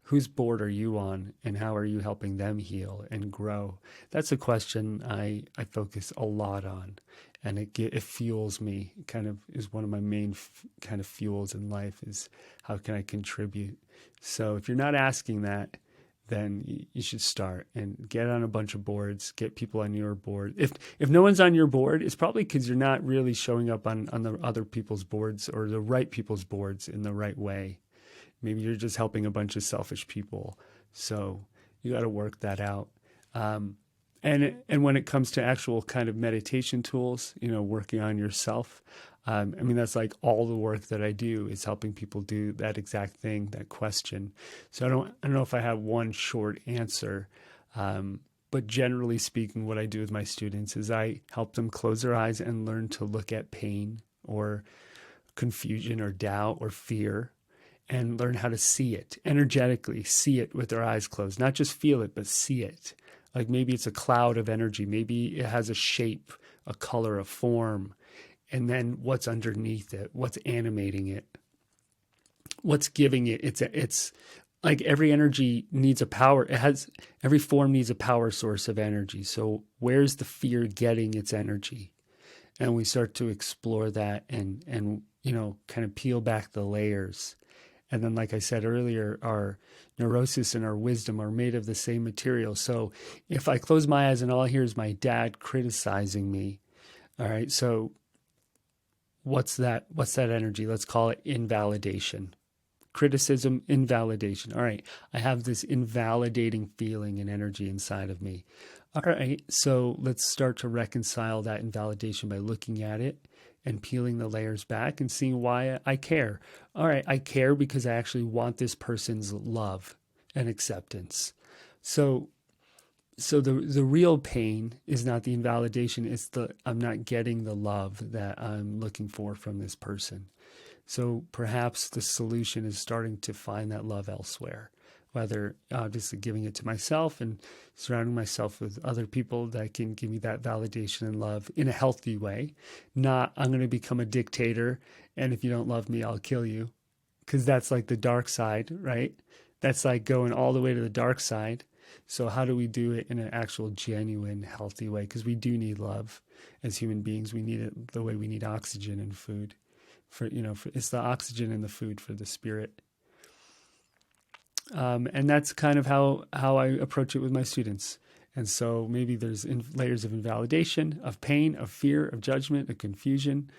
whose board are you on, and how are you helping them heal and grow? That's a question I focus a lot on. And it fuels me. It kind of is one of my main kind of fuels in life, is how can I contribute? So if you're not asking that, then you should start and get on a bunch of boards, get people on your board. If no one's on your board, it's probably because you're not really showing up on the other people's boards, or the right people's boards, in the right way. Maybe you're just helping a bunch of selfish people. So you got to work that out. And when it comes to actual kind of meditation tools, working on yourself, I mean, that's like all the work that I do is helping people do that exact thing, that question. So I don't know if I have one short answer, but generally speaking, what I do with my students is I help them close their eyes and learn to look at pain or confusion or doubt or fear, and learn how to see it energetically, see it with their eyes closed, not just feel it, but see it. Like maybe it's a cloud of energy. Maybe it has a shape, a color, a form. And then what's underneath it? What's animating it? What's giving it? It's like every energy needs a power. Every form needs a power source of energy. So where's the fear getting its energy? And we start to explore that and kind of peel back the layers. And then, like I said earlier, our neurosis and our wisdom are made of the same material. So if I close my eyes and all I hear is my dad criticizing me, all right, so what's that energy? Let's call it invalidation. Criticism, invalidation. All right, I have this invalidating feeling and energy inside of me. All right, so let's start to reconcile that invalidation by looking at it and peeling the layers back and seeing why I care. All right, I care because I actually want this person's love and acceptance. So the real pain is not the invalidation, it's I'm not getting the love that I'm looking for from this person. So perhaps the solution is starting to find that love elsewhere, whether obviously giving it to myself and surrounding myself with other people that can give me that validation and love in a healthy way. Not, I'm going to become a dictator, and if you don't love me, I'll kill you. Because that's like the dark side, right? That's like going all the way to the dark side. So how do we do it in an actual, genuine, healthy way? Because we do need love as human beings. We need it the way we need oxygen and food. It's the oxygen and the food for the spirit. And that's kind of how I approach it with my students. And so maybe there's layers of invalidation, of pain, of fear, of judgment, of confusion,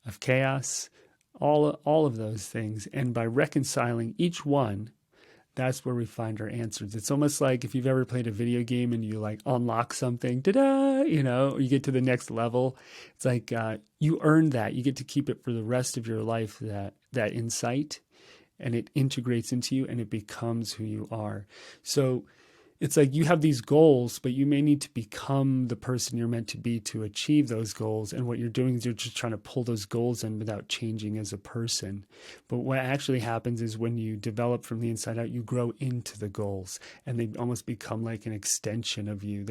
of chaos, all of those things. And by reconciling each one, that's where we find our answers. It's almost like if you've ever played a video game and you like unlock something, ta-da, you get to the next level. It's like you earned that. You get to keep it for the rest of your life, that insight, and it integrates into you and it becomes who you are. So it's like you have these goals, but you may need to become the person you're meant to be to achieve those goals. And what you're doing is you're just trying to pull those goals in without changing as a person. But what actually happens is when you develop from the inside out, you grow into the goals and they almost become like an extension of you.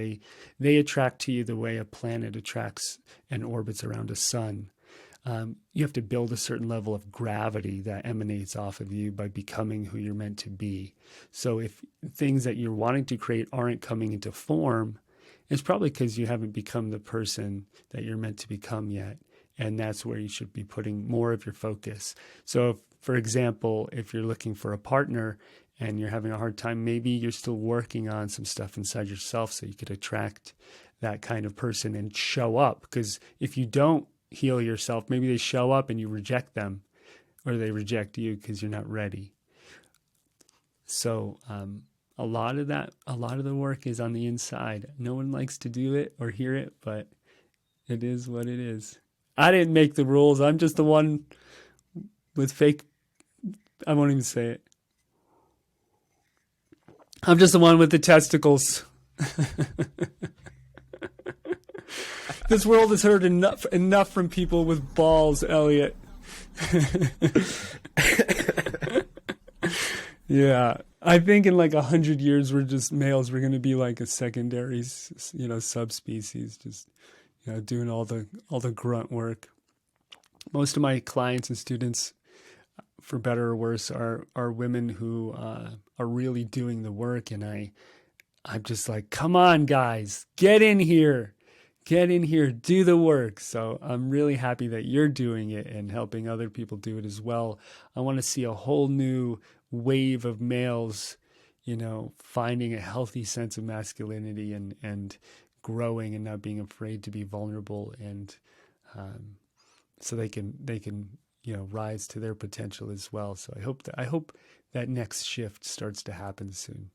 They attract to you the way a planet attracts and orbits around a sun. You have to build a certain level of gravity that emanates off of you by becoming who you're meant to be. So if things that you're wanting to create aren't coming into form, it's probably because you haven't become the person that you're meant to become yet. And that's where you should be putting more of your focus. So if, for example, if you're looking for a partner and you're having a hard time, maybe you're still working on some stuff inside yourself so you could attract that kind of person and show up. Because if you don't heal yourself, maybe they show up and you reject them, or they reject you because you're not ready. So a lot of the work is on the inside. No one likes to do it or hear it, but it is what it is. I didn't make the rules. I'm just the one with fake, I won't even say it. I'm just the one with the testicles. This world has heard enough from people with balls, Elliot. Yeah. I think in like 100 years, we're just males. We're going to be like a secondary, subspecies, just, doing all the grunt work. Most of my clients and students, for better or worse, are women who are really doing the work. And I'm just like, come on, guys, get in here. Get in here, do the work. So I'm really happy that you're doing it and helping other people do it as well. I want to see a whole new wave of males, finding a healthy sense of masculinity and growing and not being afraid to be vulnerable, and so they can rise to their potential as well. So I hope that next shift starts to happen soon.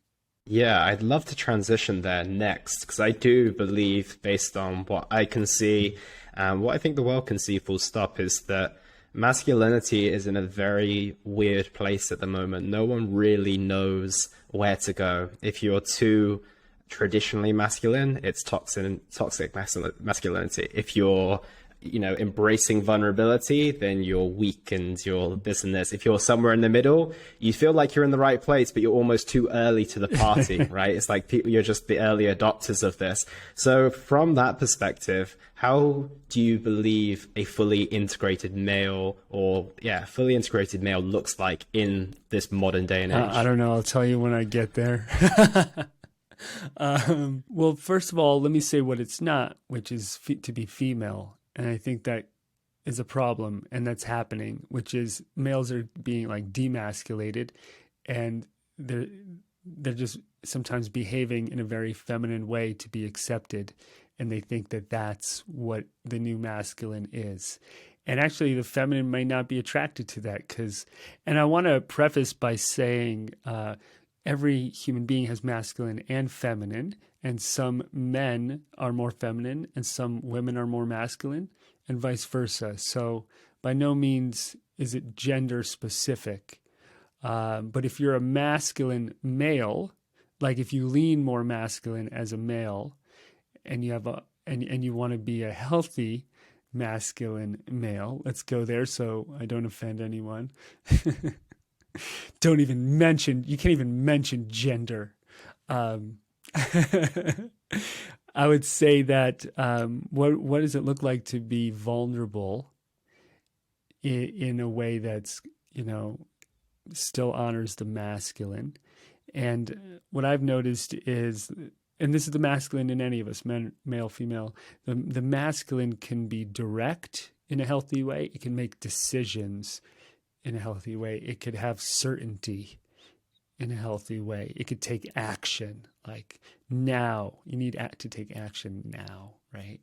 Yeah, I'd love to transition there next because I do believe, based on what I can see and what I think the world can see, full stop, is that masculinity is in a very weird place at the moment. No one really knows where to go. If you're too traditionally masculine, it's toxic masculinity. If you're embracing vulnerability, then you're weak and you're this and this. If you're somewhere in the middle, you feel like you're in the right place, but you're almost too early to the party, right? It's like you're just the early adopters of this. So from that perspective, how do you believe a fully integrated male fully integrated male looks like in this modern day and age? I don't know. I'll tell you when I get there. Well, first of all, let me say what it's not, which is to be female. And I think that is a problem, and that's happening, which is males are being like demasculated, and they're just sometimes behaving in a very feminine way to be accepted, and they think that that's what the new masculine is. And actually, the feminine might not be attracted to that and I want to preface by saying every human being has masculine and feminine, and some men are more feminine and some women are more masculine, and vice versa. So by no means is it gender specific. But if you're a masculine male, like if you lean more masculine as a male, and you have and you want to be a healthy masculine male, let's go there so I don't offend anyone. You can't even mention gender. I would say that what does it look like to be vulnerable in a way that's, still honors the masculine? And what I've noticed is, and this is the masculine in any of us, men, male, female, the masculine can be direct in a healthy way. It can make decisions in a healthy way. It could have certainty in a healthy way. It could take action, like now. You need to take action now, right?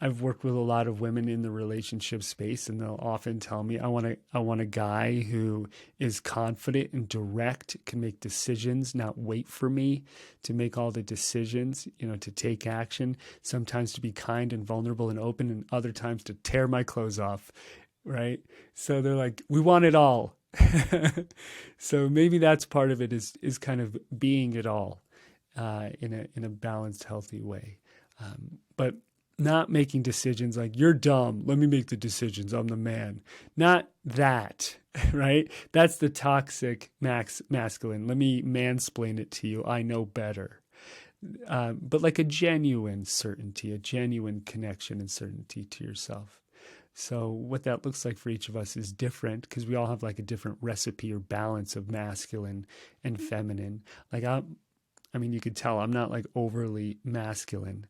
I've worked with a lot of women in the relationship space, and they'll often tell me, I want a guy who is confident and direct, can make decisions, not wait for me to make all the decisions, to take action, sometimes to be kind and vulnerable and open, and other times to tear my clothes off, right? So they're like, we want it all. So maybe that's part of it, is kind of being it all in a balanced, healthy way. But not making decisions like, you're dumb, let me make the decisions, I'm the man. Not that, right? That's the toxic masculine. Let me mansplain it to you, I know better. But like a genuine certainty, a genuine connection and certainty to yourself. So what that looks like for each of us is different, because we all have like a different recipe or balance of masculine and feminine. Like you could tell I'm not like overly masculine.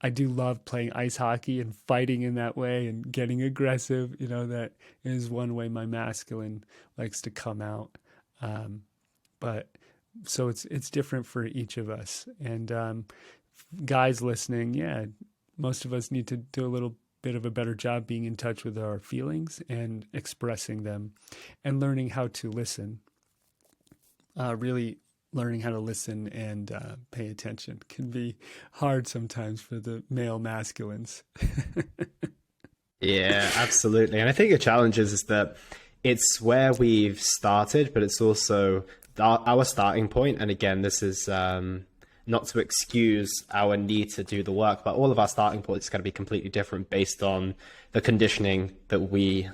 I do love playing ice hockey and fighting in that way and getting aggressive. That is one way my masculine likes to come out. But so it's different for each of us. And guys listening, yeah, most of us need to do a little bit of a better job being in touch with our feelings and expressing them, and learning how to listen. Really learning how to listen and pay attention can be hard sometimes for the male masculines. Yeah, absolutely. And I think the challenge is that it's where we've started, but it's also our starting point. And again, this is not to excuse our need to do the work, but all of our starting points is going to be completely different based on the conditioning that we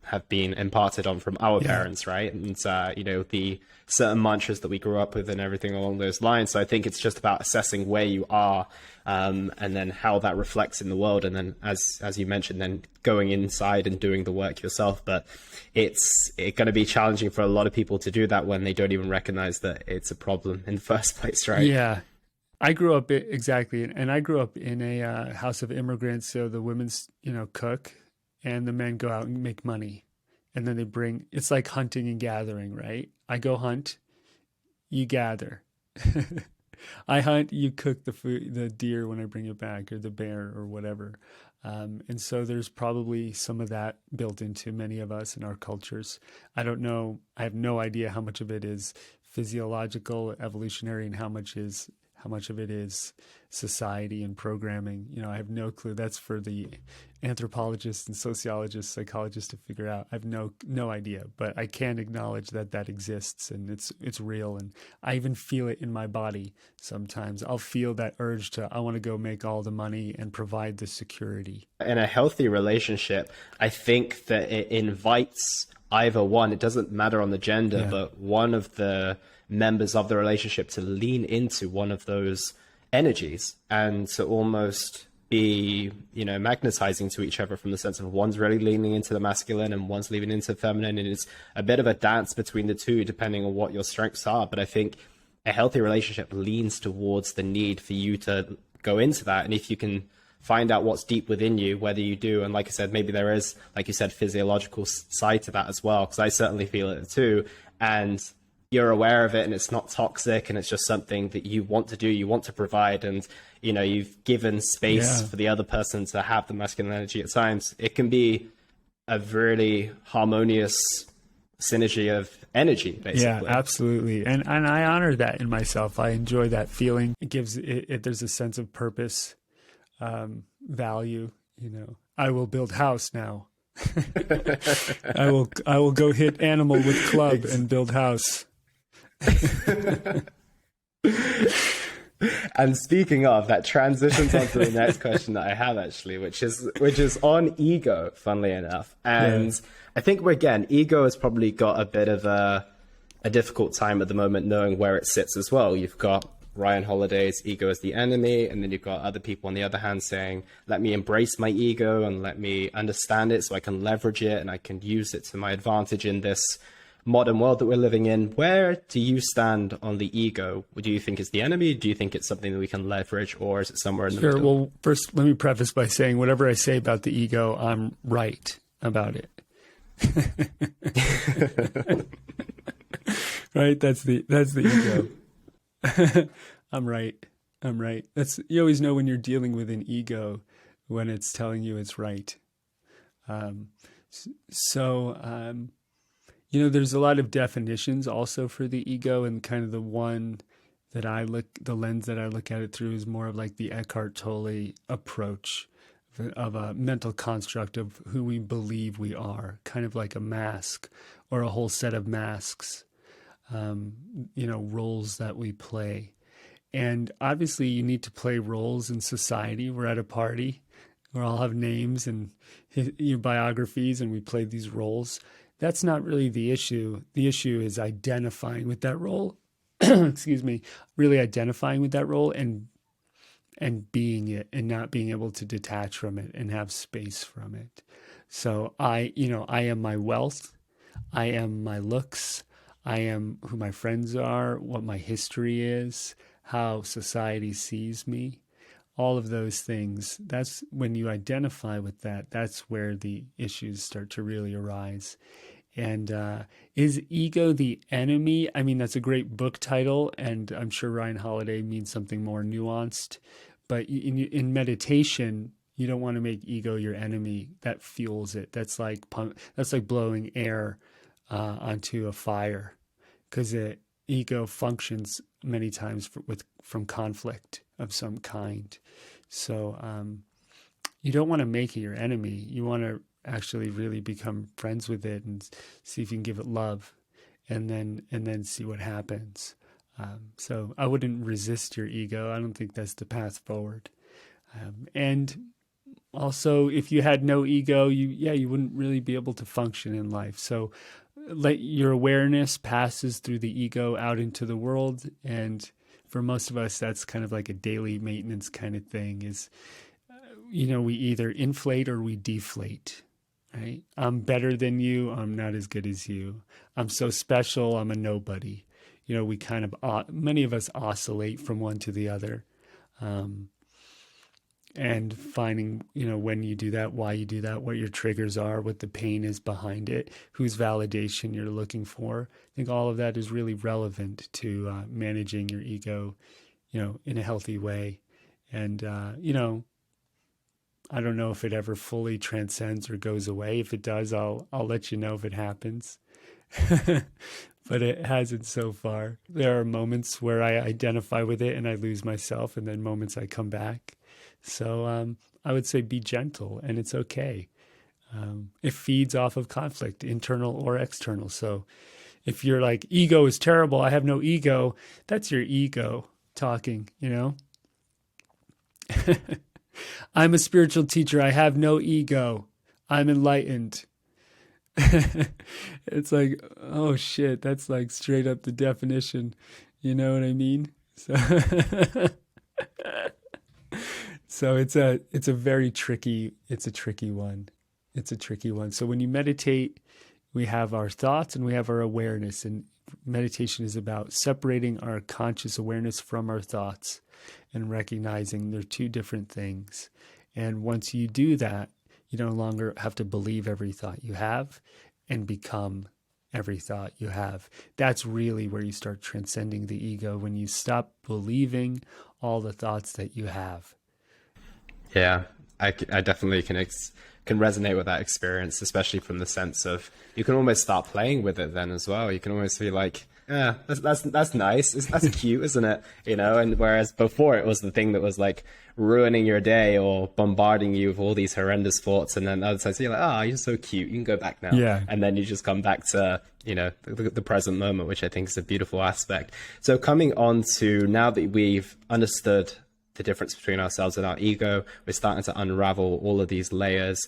have been imparted on from our parents, right? And, the certain mantras that we grew up with and everything along those lines. So I think it's just about assessing where you are and then how that reflects in the world. And then, as you mentioned, then going inside and doing the work yourself. But it's going to be challenging for a lot of people to do that when they don't even recognize that it's a problem in the first place, right? Yeah. I grew up exactly. And I grew up in a house of immigrants. So the women's, cook, and the men go out and make money. And then it's like hunting and gathering, right? I go hunt, you gather. I hunt, you cook the food, the deer when I bring it back, or the bear or whatever. And so there's probably some of that built into many of us in our cultures. I don't know. I have no idea how much of it is physiological, evolutionary, and how much of it is society and programming. I have no clue. That's for the anthropologists and sociologists, psychologists to figure out. I have no idea, but I can acknowledge that exists, and it's real. And I even feel it in my body sometimes. I'll feel that urge I want to go make all the money and provide the security. In a healthy relationship, I think that it invites either one, it doesn't matter on the gender, but one of the members of the relationship to lean into one of those energies and to almost be, magnetizing to each other, from the sense of one's really leaning into the masculine and one's leaning into the feminine. And it's a bit of a dance between the two, depending on what your strengths are. But I think a healthy relationship leans towards the need for you to go into that. And if you can find out what's deep within you, whether you do, and like I said, maybe there is, like you said, physiological side to that as well, because I certainly feel it too. And you're aware of it, and it's not toxic, and it's just something that you want to do, you want to provide, and you've given space for the other person to have the masculine energy at times. It can be a really harmonious synergy of energy, basically. Yeah, absolutely. And I honor that in myself. I enjoy that feeling. It gives it there's a sense of purpose, value. I will build house now. I will go hit animal with club and build house. And speaking of, that transitions onto the next question that I have, actually, which is on ego, funnily enough. And I think ego has probably got a bit of a difficult time at the moment knowing where it sits as well. You've got Ryan Holiday's ego as the enemy, and then you've got other people on the other hand saying, let me embrace my ego and let me understand it so I can leverage it and I can use it to my advantage in this modern world that we're living in. Where do you stand on the ego? Do you think it's the enemy? Do you think it's something that we can leverage, or is it somewhere in the middle? Well, first, let me preface by saying whatever I say about the ego, I'm right about it. Right? That's the ego. I'm right. You always know when you're dealing with an ego when it's telling you it's right. There's a lot of definitions also for the ego, and kind of the lens that I look at it through is more of like the Eckhart Tolle approach of a mental construct of who we believe we are, kind of like a mask or a whole set of masks, roles that we play. And obviously you need to play roles in society. We're at a party, we all have names and biographies, and we play these roles. That's not really the issue. The issue is identifying with that role. Excuse me, really identifying with that role and being it, and not being able to detach from it and have space from it. So I am my wealth. I am my looks. I am who my friends are, what my history is, how society sees me. All of those things, that's when you identify with that, that's where the issues start to really arise. And is ego the enemy? I mean, that's a great book title, and I'm sure Ryan Holiday means something more nuanced. But in meditation, you don't want to make ego your enemy. That fuels it. That's like blowing air onto a fire, because ego functions many times from conflict of some kind. So you don't want to make it your enemy. You want to actually really become friends with it and see if you can give it love, and then see what happens. So I wouldn't resist your ego. I don't think that's the path forward. And also, if you had no ego, you wouldn't really be able to function in life. So let your awareness passes through the ego out into the world. And for most of us, that's kind of like a daily maintenance kind of thing is, we either inflate or we deflate, right? I'm better than you. I'm not as good as you. I'm so special. I'm a nobody. We kind of, many of us oscillate from one to the other. And finding, when you do that, why you do that, what your triggers are, what the pain is behind it, whose validation you're looking for. I think all of that is really relevant to managing your ego, in a healthy way. And, I don't know if it ever fully transcends or goes away. If it does, I'll let you know if it happens. But it hasn't so far. There are moments where I identify with it and I lose myself, and then moments I come back. So I would say be gentle, and it's okay. It feeds off of conflict, internal or external. So if you're like, ego is terrible, I have no ego, that's your ego talking, you know? I'm a spiritual teacher, I have no ego, I'm enlightened. It's like, oh shit, that's like straight up the definition. You know what I mean? So, so it's a very tricky, it's a tricky one. It's a tricky one. So when you meditate, we have our thoughts and we have our awareness. And meditation is about separating our conscious awareness from our thoughts and recognizing they're two different things. And once you do that, you no longer have to believe every thought you have and become every thought you have. That's really where you start transcending the ego, when you stop believing all the thoughts that you have. Yeah, I definitely can resonate with that experience, especially from the sense of you can almost start playing with it then as well. You can almost feel like, yeah, that's nice. That's cute, isn't it? You know, and whereas before it was the thing that was like ruining your day or bombarding you with all these horrendous thoughts, and then other times you're like, oh, you're so cute, you can go back now. Yeah. And then you just come back to, you know, the present moment, which I think is a beautiful aspect. So coming on to, now that we've understood the difference between ourselves and our ego, we're starting to unravel all of these layers.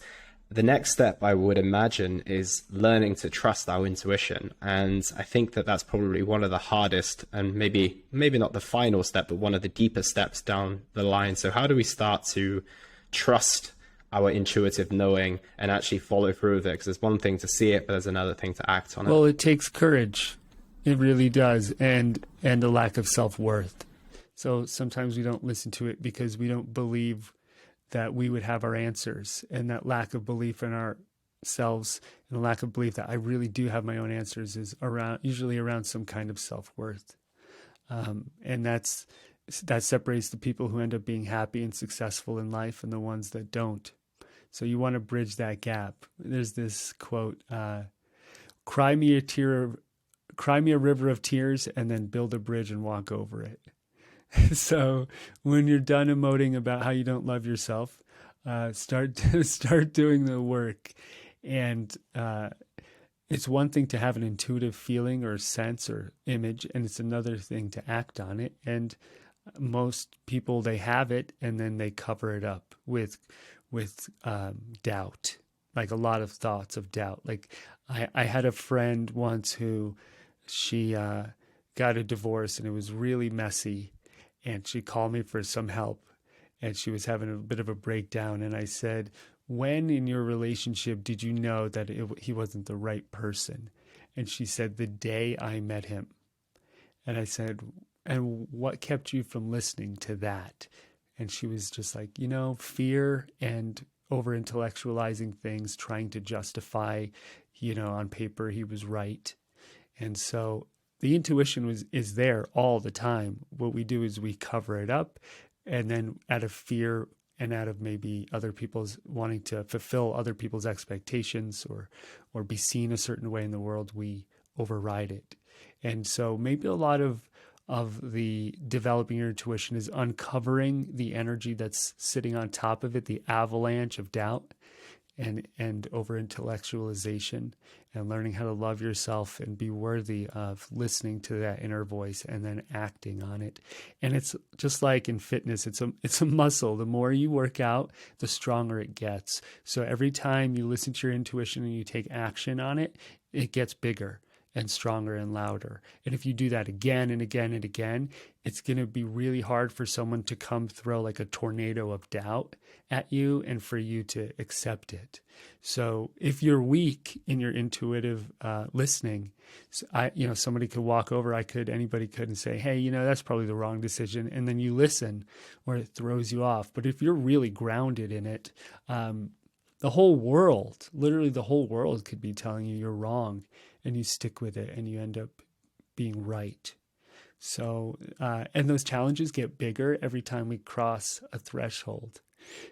The next step, I would imagine, is learning to trust our intuition. And I think that that's probably one of the hardest, and maybe not the final step, but one of the deeper steps down the line. So how do we start to trust our intuitive knowing and actually follow through with it? Because there's one thing to see it, but there's another thing to act on it. Well, it takes courage. It really does. And a lack of self-worth. So sometimes we don't listen to it because we don't believe that we would have our answers, and that lack of belief in ourselves and a lack of belief that I really do have my own answers is usually around some kind of self-worth. And that separates the people who end up being happy and successful in life and the ones that don't. So you want to bridge that gap. There's this quote, cry me a river of tears and then build a bridge and walk over it. So when you're done emoting about how you don't love yourself, start doing the work. And it's one thing to have an intuitive feeling or sense or image, and it's another thing to act on it. And most people, they have it and then they cover it up with doubt, like a lot of thoughts of doubt. Like I had a friend once who she got a divorce and it was really messy. And she called me for some help, and she was having a bit of a breakdown. And I said, when in your relationship did you know that he wasn't the right person? And she said, the day I met him. And I said, and what kept you from listening to that? And she was just like, fear and over intellectualizing things, trying to justify, on paper he was right. And so the intuition is there all the time. What we do is we cover it up, and then out of fear and out of maybe other people's wanting to fulfill other people's expectations or be seen a certain way in the world, we override it. And so maybe a lot of the developing your intuition is uncovering the energy that's sitting on top of it, the avalanche of doubt and over intellectualization, and learning how to love yourself and be worthy of listening to that inner voice and then acting on it. And it's just like in fitness, it's a muscle. The more you work out, the stronger it gets. So every time you listen to your intuition and you take action on it, it gets bigger and stronger and louder. And if you do that again and again and again, it's going to be really hard for someone to come throw like a tornado of doubt at you and for you to accept it. So if you're weak in your intuitive listening, somebody could walk over, anybody could and say, hey, that's probably the wrong decision. And then you listen, or it throws you off. But if you're really grounded in it, the whole world, literally the whole world could be telling you you're wrong, and you stick with it and you end up being right. So, and those challenges get bigger every time we cross a threshold.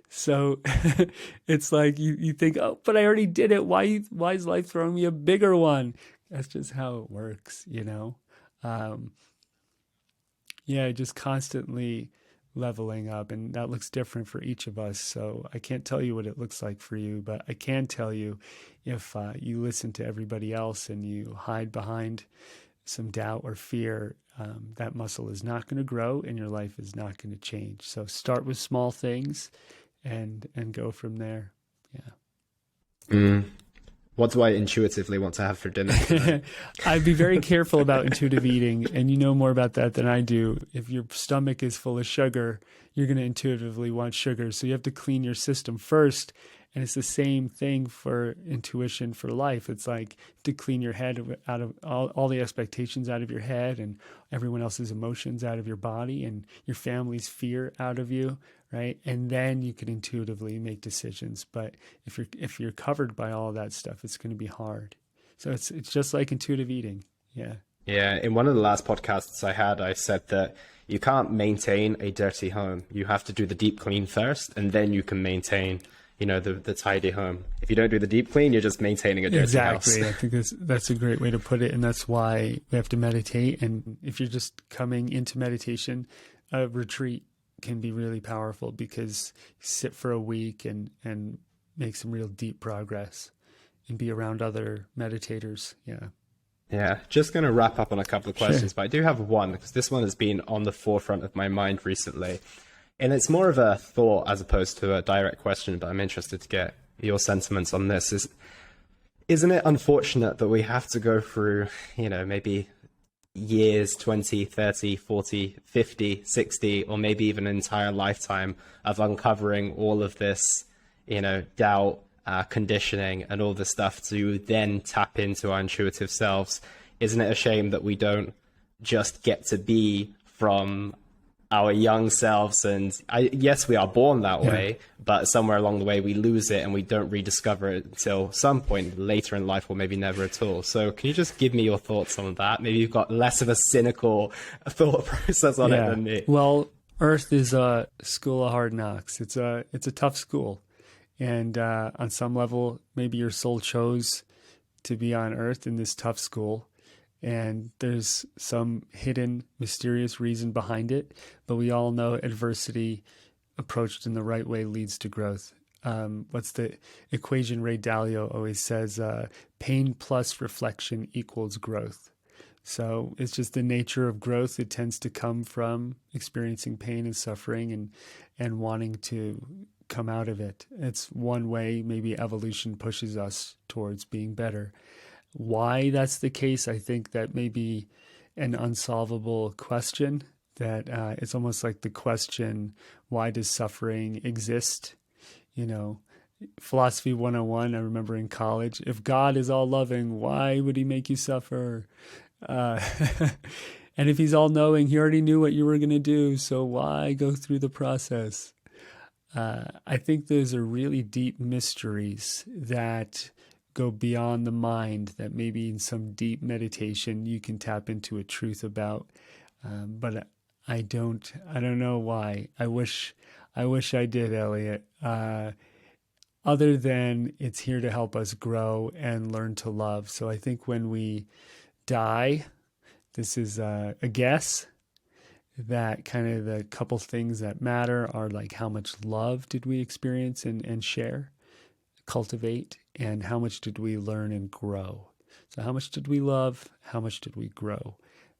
So it's like you think, oh, but I already did it. Why is life throwing me a bigger one? That's just how it works, you know? Um, yeah, just constantly leveling up. And that looks different for each of us. So I can't tell you what it looks like for you, but I can tell you if you listen to everybody else and you hide behind some doubt or fear, that muscle is not going to grow and your life is not going to change. So start with small things and go from there. Yeah. What do I intuitively want to have for dinner tonight? I'd be very careful about intuitive eating, and you know more about that than I do. If your stomach is full of sugar, you're going to intuitively want sugar. So you have to clean your system first. And it's the same thing for intuition for life. It's like to clean your head out of all the expectations out of your head and everyone else's emotions out of your body and your family's fear out of you, right? And then you can intuitively make decisions. But if you're covered by all of that stuff, it's going to be hard. So it's just like intuitive eating. Yeah. Yeah. In one of the last podcasts I had, I said that you can't maintain a dirty home. You have to do the deep clean first, and then you can maintain the tidy home. If you don't do the deep clean, you're just maintaining a dirty house. Exactly. I think that's a great way to put it. And that's why we have to meditate. And if you're just coming into meditation, a retreat can be really powerful because you sit for a week and make some real deep progress and be around other meditators. Yeah. Yeah. Just going to wrap up on a couple of questions, but I do have one because this one has been on the forefront of my mind recently. And it's more of a thought as opposed to a direct question, but I'm interested to get your sentiments on this. Isn't it unfortunate that we have to go through, maybe years, 20, 30, 40, 50, 60, or maybe even an entire lifetime of uncovering all of this, doubt, conditioning, and all this stuff to then tap into our intuitive selves? Isn't it a shame that we don't just get to be from our young selves? And yes, we are born that way, but somewhere along the way we lose it and we don't rediscover it until some point later in life, or maybe never at all. So can you just give me your thoughts on that? Maybe you've got less of a cynical thought process on it than me. Well, Earth is a school of hard knocks. It's a tough school. And on some level, maybe your soul chose to be on Earth in this tough school. And there's some hidden, mysterious reason behind it. But we all know adversity approached in the right way leads to growth. What's the equation Ray Dalio always says? Pain plus reflection equals growth. So it's just the nature of growth. It tends to come from experiencing pain and suffering and wanting to come out of it. It's one way maybe evolution pushes us towards being better. Why that's the case, I think that may be an unsolvable question, that it's almost like the question, why does suffering exist? Philosophy 101, I remember in college, if God is all loving, why would he make you suffer? And if he's all knowing, he already knew what you were going to do, so why go through the process? I think those are really deep mysteries that go beyond the mind, that maybe in some deep meditation you can tap into a truth about. But I don't know why. I wish I did, Elliot. Other than it's here to help us grow and learn to love. So I think when we die, this is a guess, that kind of the couple things that matter are like how much love did we experience and share, cultivate, and how much did we learn and grow. So how much did we love? How much did we grow?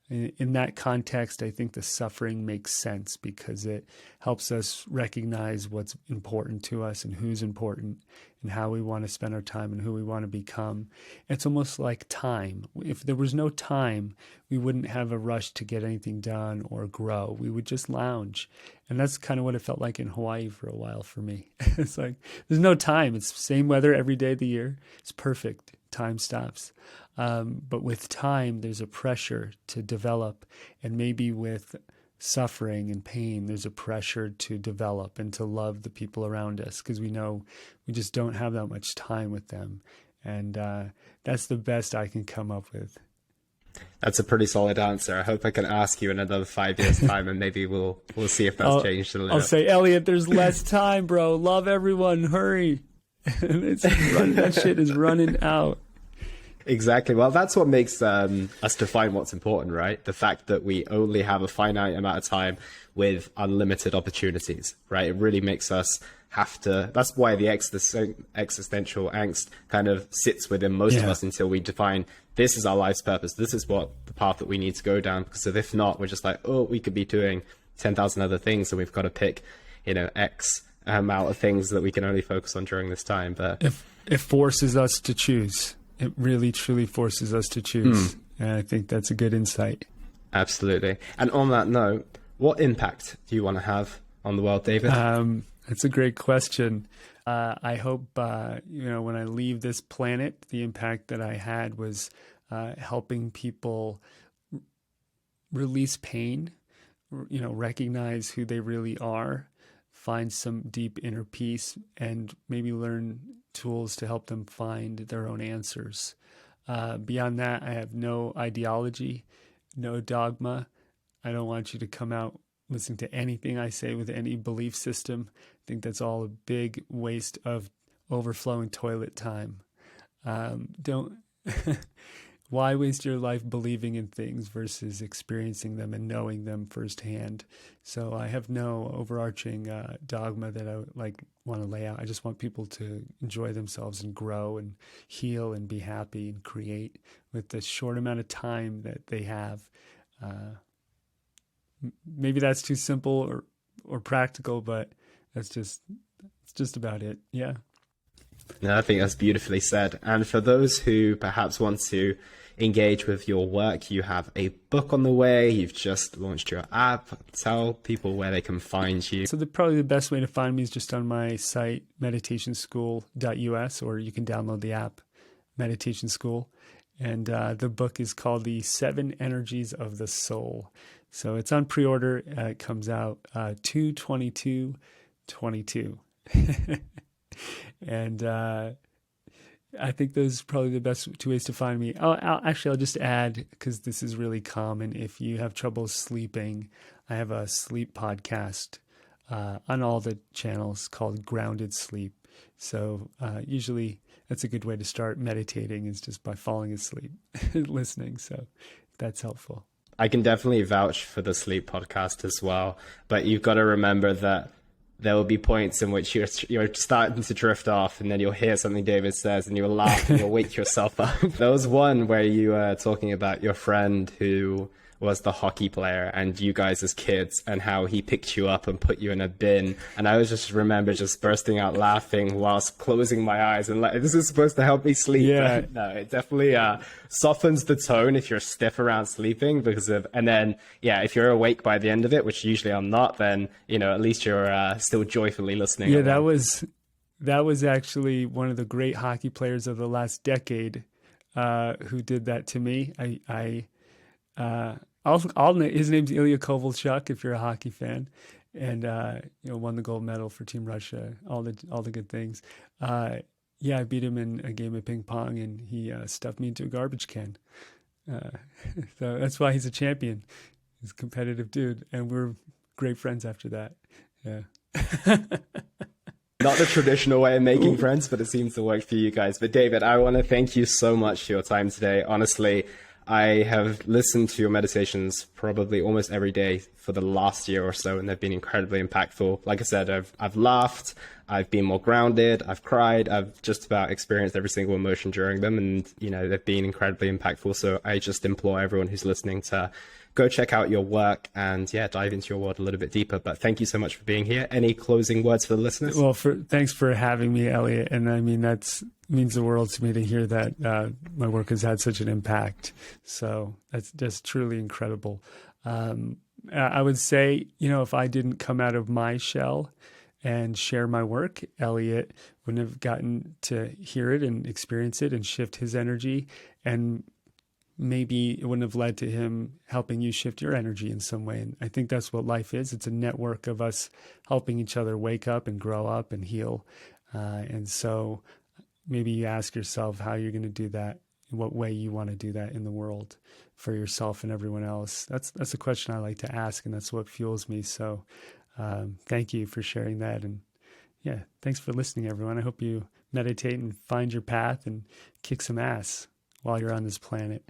In that context, I think the suffering makes sense because it helps us recognize what's important to us and who's important and how we want to spend our time and who we want to become. It's almost like time. If there was no time, we wouldn't have a rush to get anything done or grow. We would just lounge. And that's kind of what it felt like in Hawaii for a while for me. It's like there's no time. It's the same weather every day of the year. It's perfect. Time stops. But with time, there's a pressure to develop. And maybe with suffering and pain, there's a pressure to develop and to love the people around us because we know we just don't have that much time with them. And that's the best I can come up with. That's a pretty solid answer. I hope I can ask you in another 5 years' time, and maybe we'll see if that's changed a little. I'll say, Elliot, there's less time, bro. Love everyone. Hurry. That shit is running out. Exactly. Well, that's what makes us define what's important, right? The fact that we only have a finite amount of time with unlimited opportunities, right? It really makes us have to. That's why the existential angst kind of sits within most of us until we define this is our life's purpose. This is what the path that we need to go down. Because if not, we're just like, oh, we could be doing 10,000 other things, and we've got to pick, X amount of things that we can only focus on during this time. But it forces us to choose. It really, truly forces us to choose. And I think that's a good insight. Absolutely. And on that note, what impact do you want to have on the world, David? That's a great question. I hope, when I leave this planet, the impact that I had was helping people release pain, recognize who they really are, find some deep inner peace, and maybe learn tools to help them find their own answers. Beyond that, I have no ideology, no dogma. I don't want you to come out listening to anything I say with any belief system. I think that's all a big waste of overflowing toilet time. Why waste your life believing in things versus experiencing them and knowing them firsthand? So I have no overarching dogma that I want to lay out. I just want people to enjoy themselves and grow and heal and be happy and create with the short amount of time that they have. Maybe that's too simple or practical, but it's just about it. Yeah. No, I think that's beautifully said. And for those who perhaps want to engage with your work, you have a book on the way. You've just launched your app. Tell people where they can find you. So probably the best way to find me is just on my site, meditationschool.us, or you can download the app, Meditation School. And the book is called The 7 Energies of the Soul. So it's on pre-order. It comes out 2/22/22. And I think those are probably the best 2 ways to find me. I'll just add, because this is really common, if you have trouble sleeping, I have a sleep podcast on all the channels called Grounded Sleep. So usually that's a good way to start meditating, is just by falling asleep listening. So that's helpful. I can definitely vouch for the sleep podcast as well, but you've got to remember that there will be points in which you're starting to drift off, and then you'll hear something David says and you'll laugh and you'll wake yourself up. There was one where you were talking about your friend who was the hockey player and you guys as kids, and how he picked you up and put you in a bin. And I was just remember just bursting out laughing whilst closing my eyes and like, this is supposed to help me sleep. Yeah. But no, it definitely softens the tone if you're stiff around sleeping and then, if you're awake by the end of it, which usually I'm not, then, at least you're still joyfully listening. Yeah, that was actually one of the great hockey players of the last decade who did that to me. His name's Ilya Kovalchuk, if you're a hockey fan, and won the gold medal for Team Russia. All the good things. I beat him in a game of ping pong, and he stuffed me into a garbage can. So that's why he's a champion. He's a competitive dude, and we're great friends after that. Yeah. Not the traditional way of making friends, but it seems to work for you guys. But David, I want to thank you so much for your time today. Honestly, I have listened to your meditations probably almost every day for the last year or so, and they've been incredibly impactful. Like I said, I've laughed, I've been more grounded, I've cried, I've just about experienced every single emotion during them, and they've been incredibly impactful. So I just implore everyone who's listening to go check out your work and dive into your world a little bit deeper. But thank you so much for being here. Any closing words for the listeners? Well, thanks for having me, Elliot. And I mean, means the world to me to hear that my work has had such an impact. So that's just truly incredible. I would say, if I didn't come out of my shell and share my work, Elliot wouldn't have gotten to hear it and experience it and shift his energy, and maybe it wouldn't have led to him helping you shift your energy in some way. And I think that's what life is. It's a network of us helping each other wake up and grow up and heal. And so maybe you ask yourself how you're going to do that in what way you want to do that in the world for yourself and everyone else. That's a question I like to ask, and that's what fuels me. So thank you for sharing that. And yeah, thanks for listening, everyone. I hope you meditate and find your path and kick some ass while you're on this planet.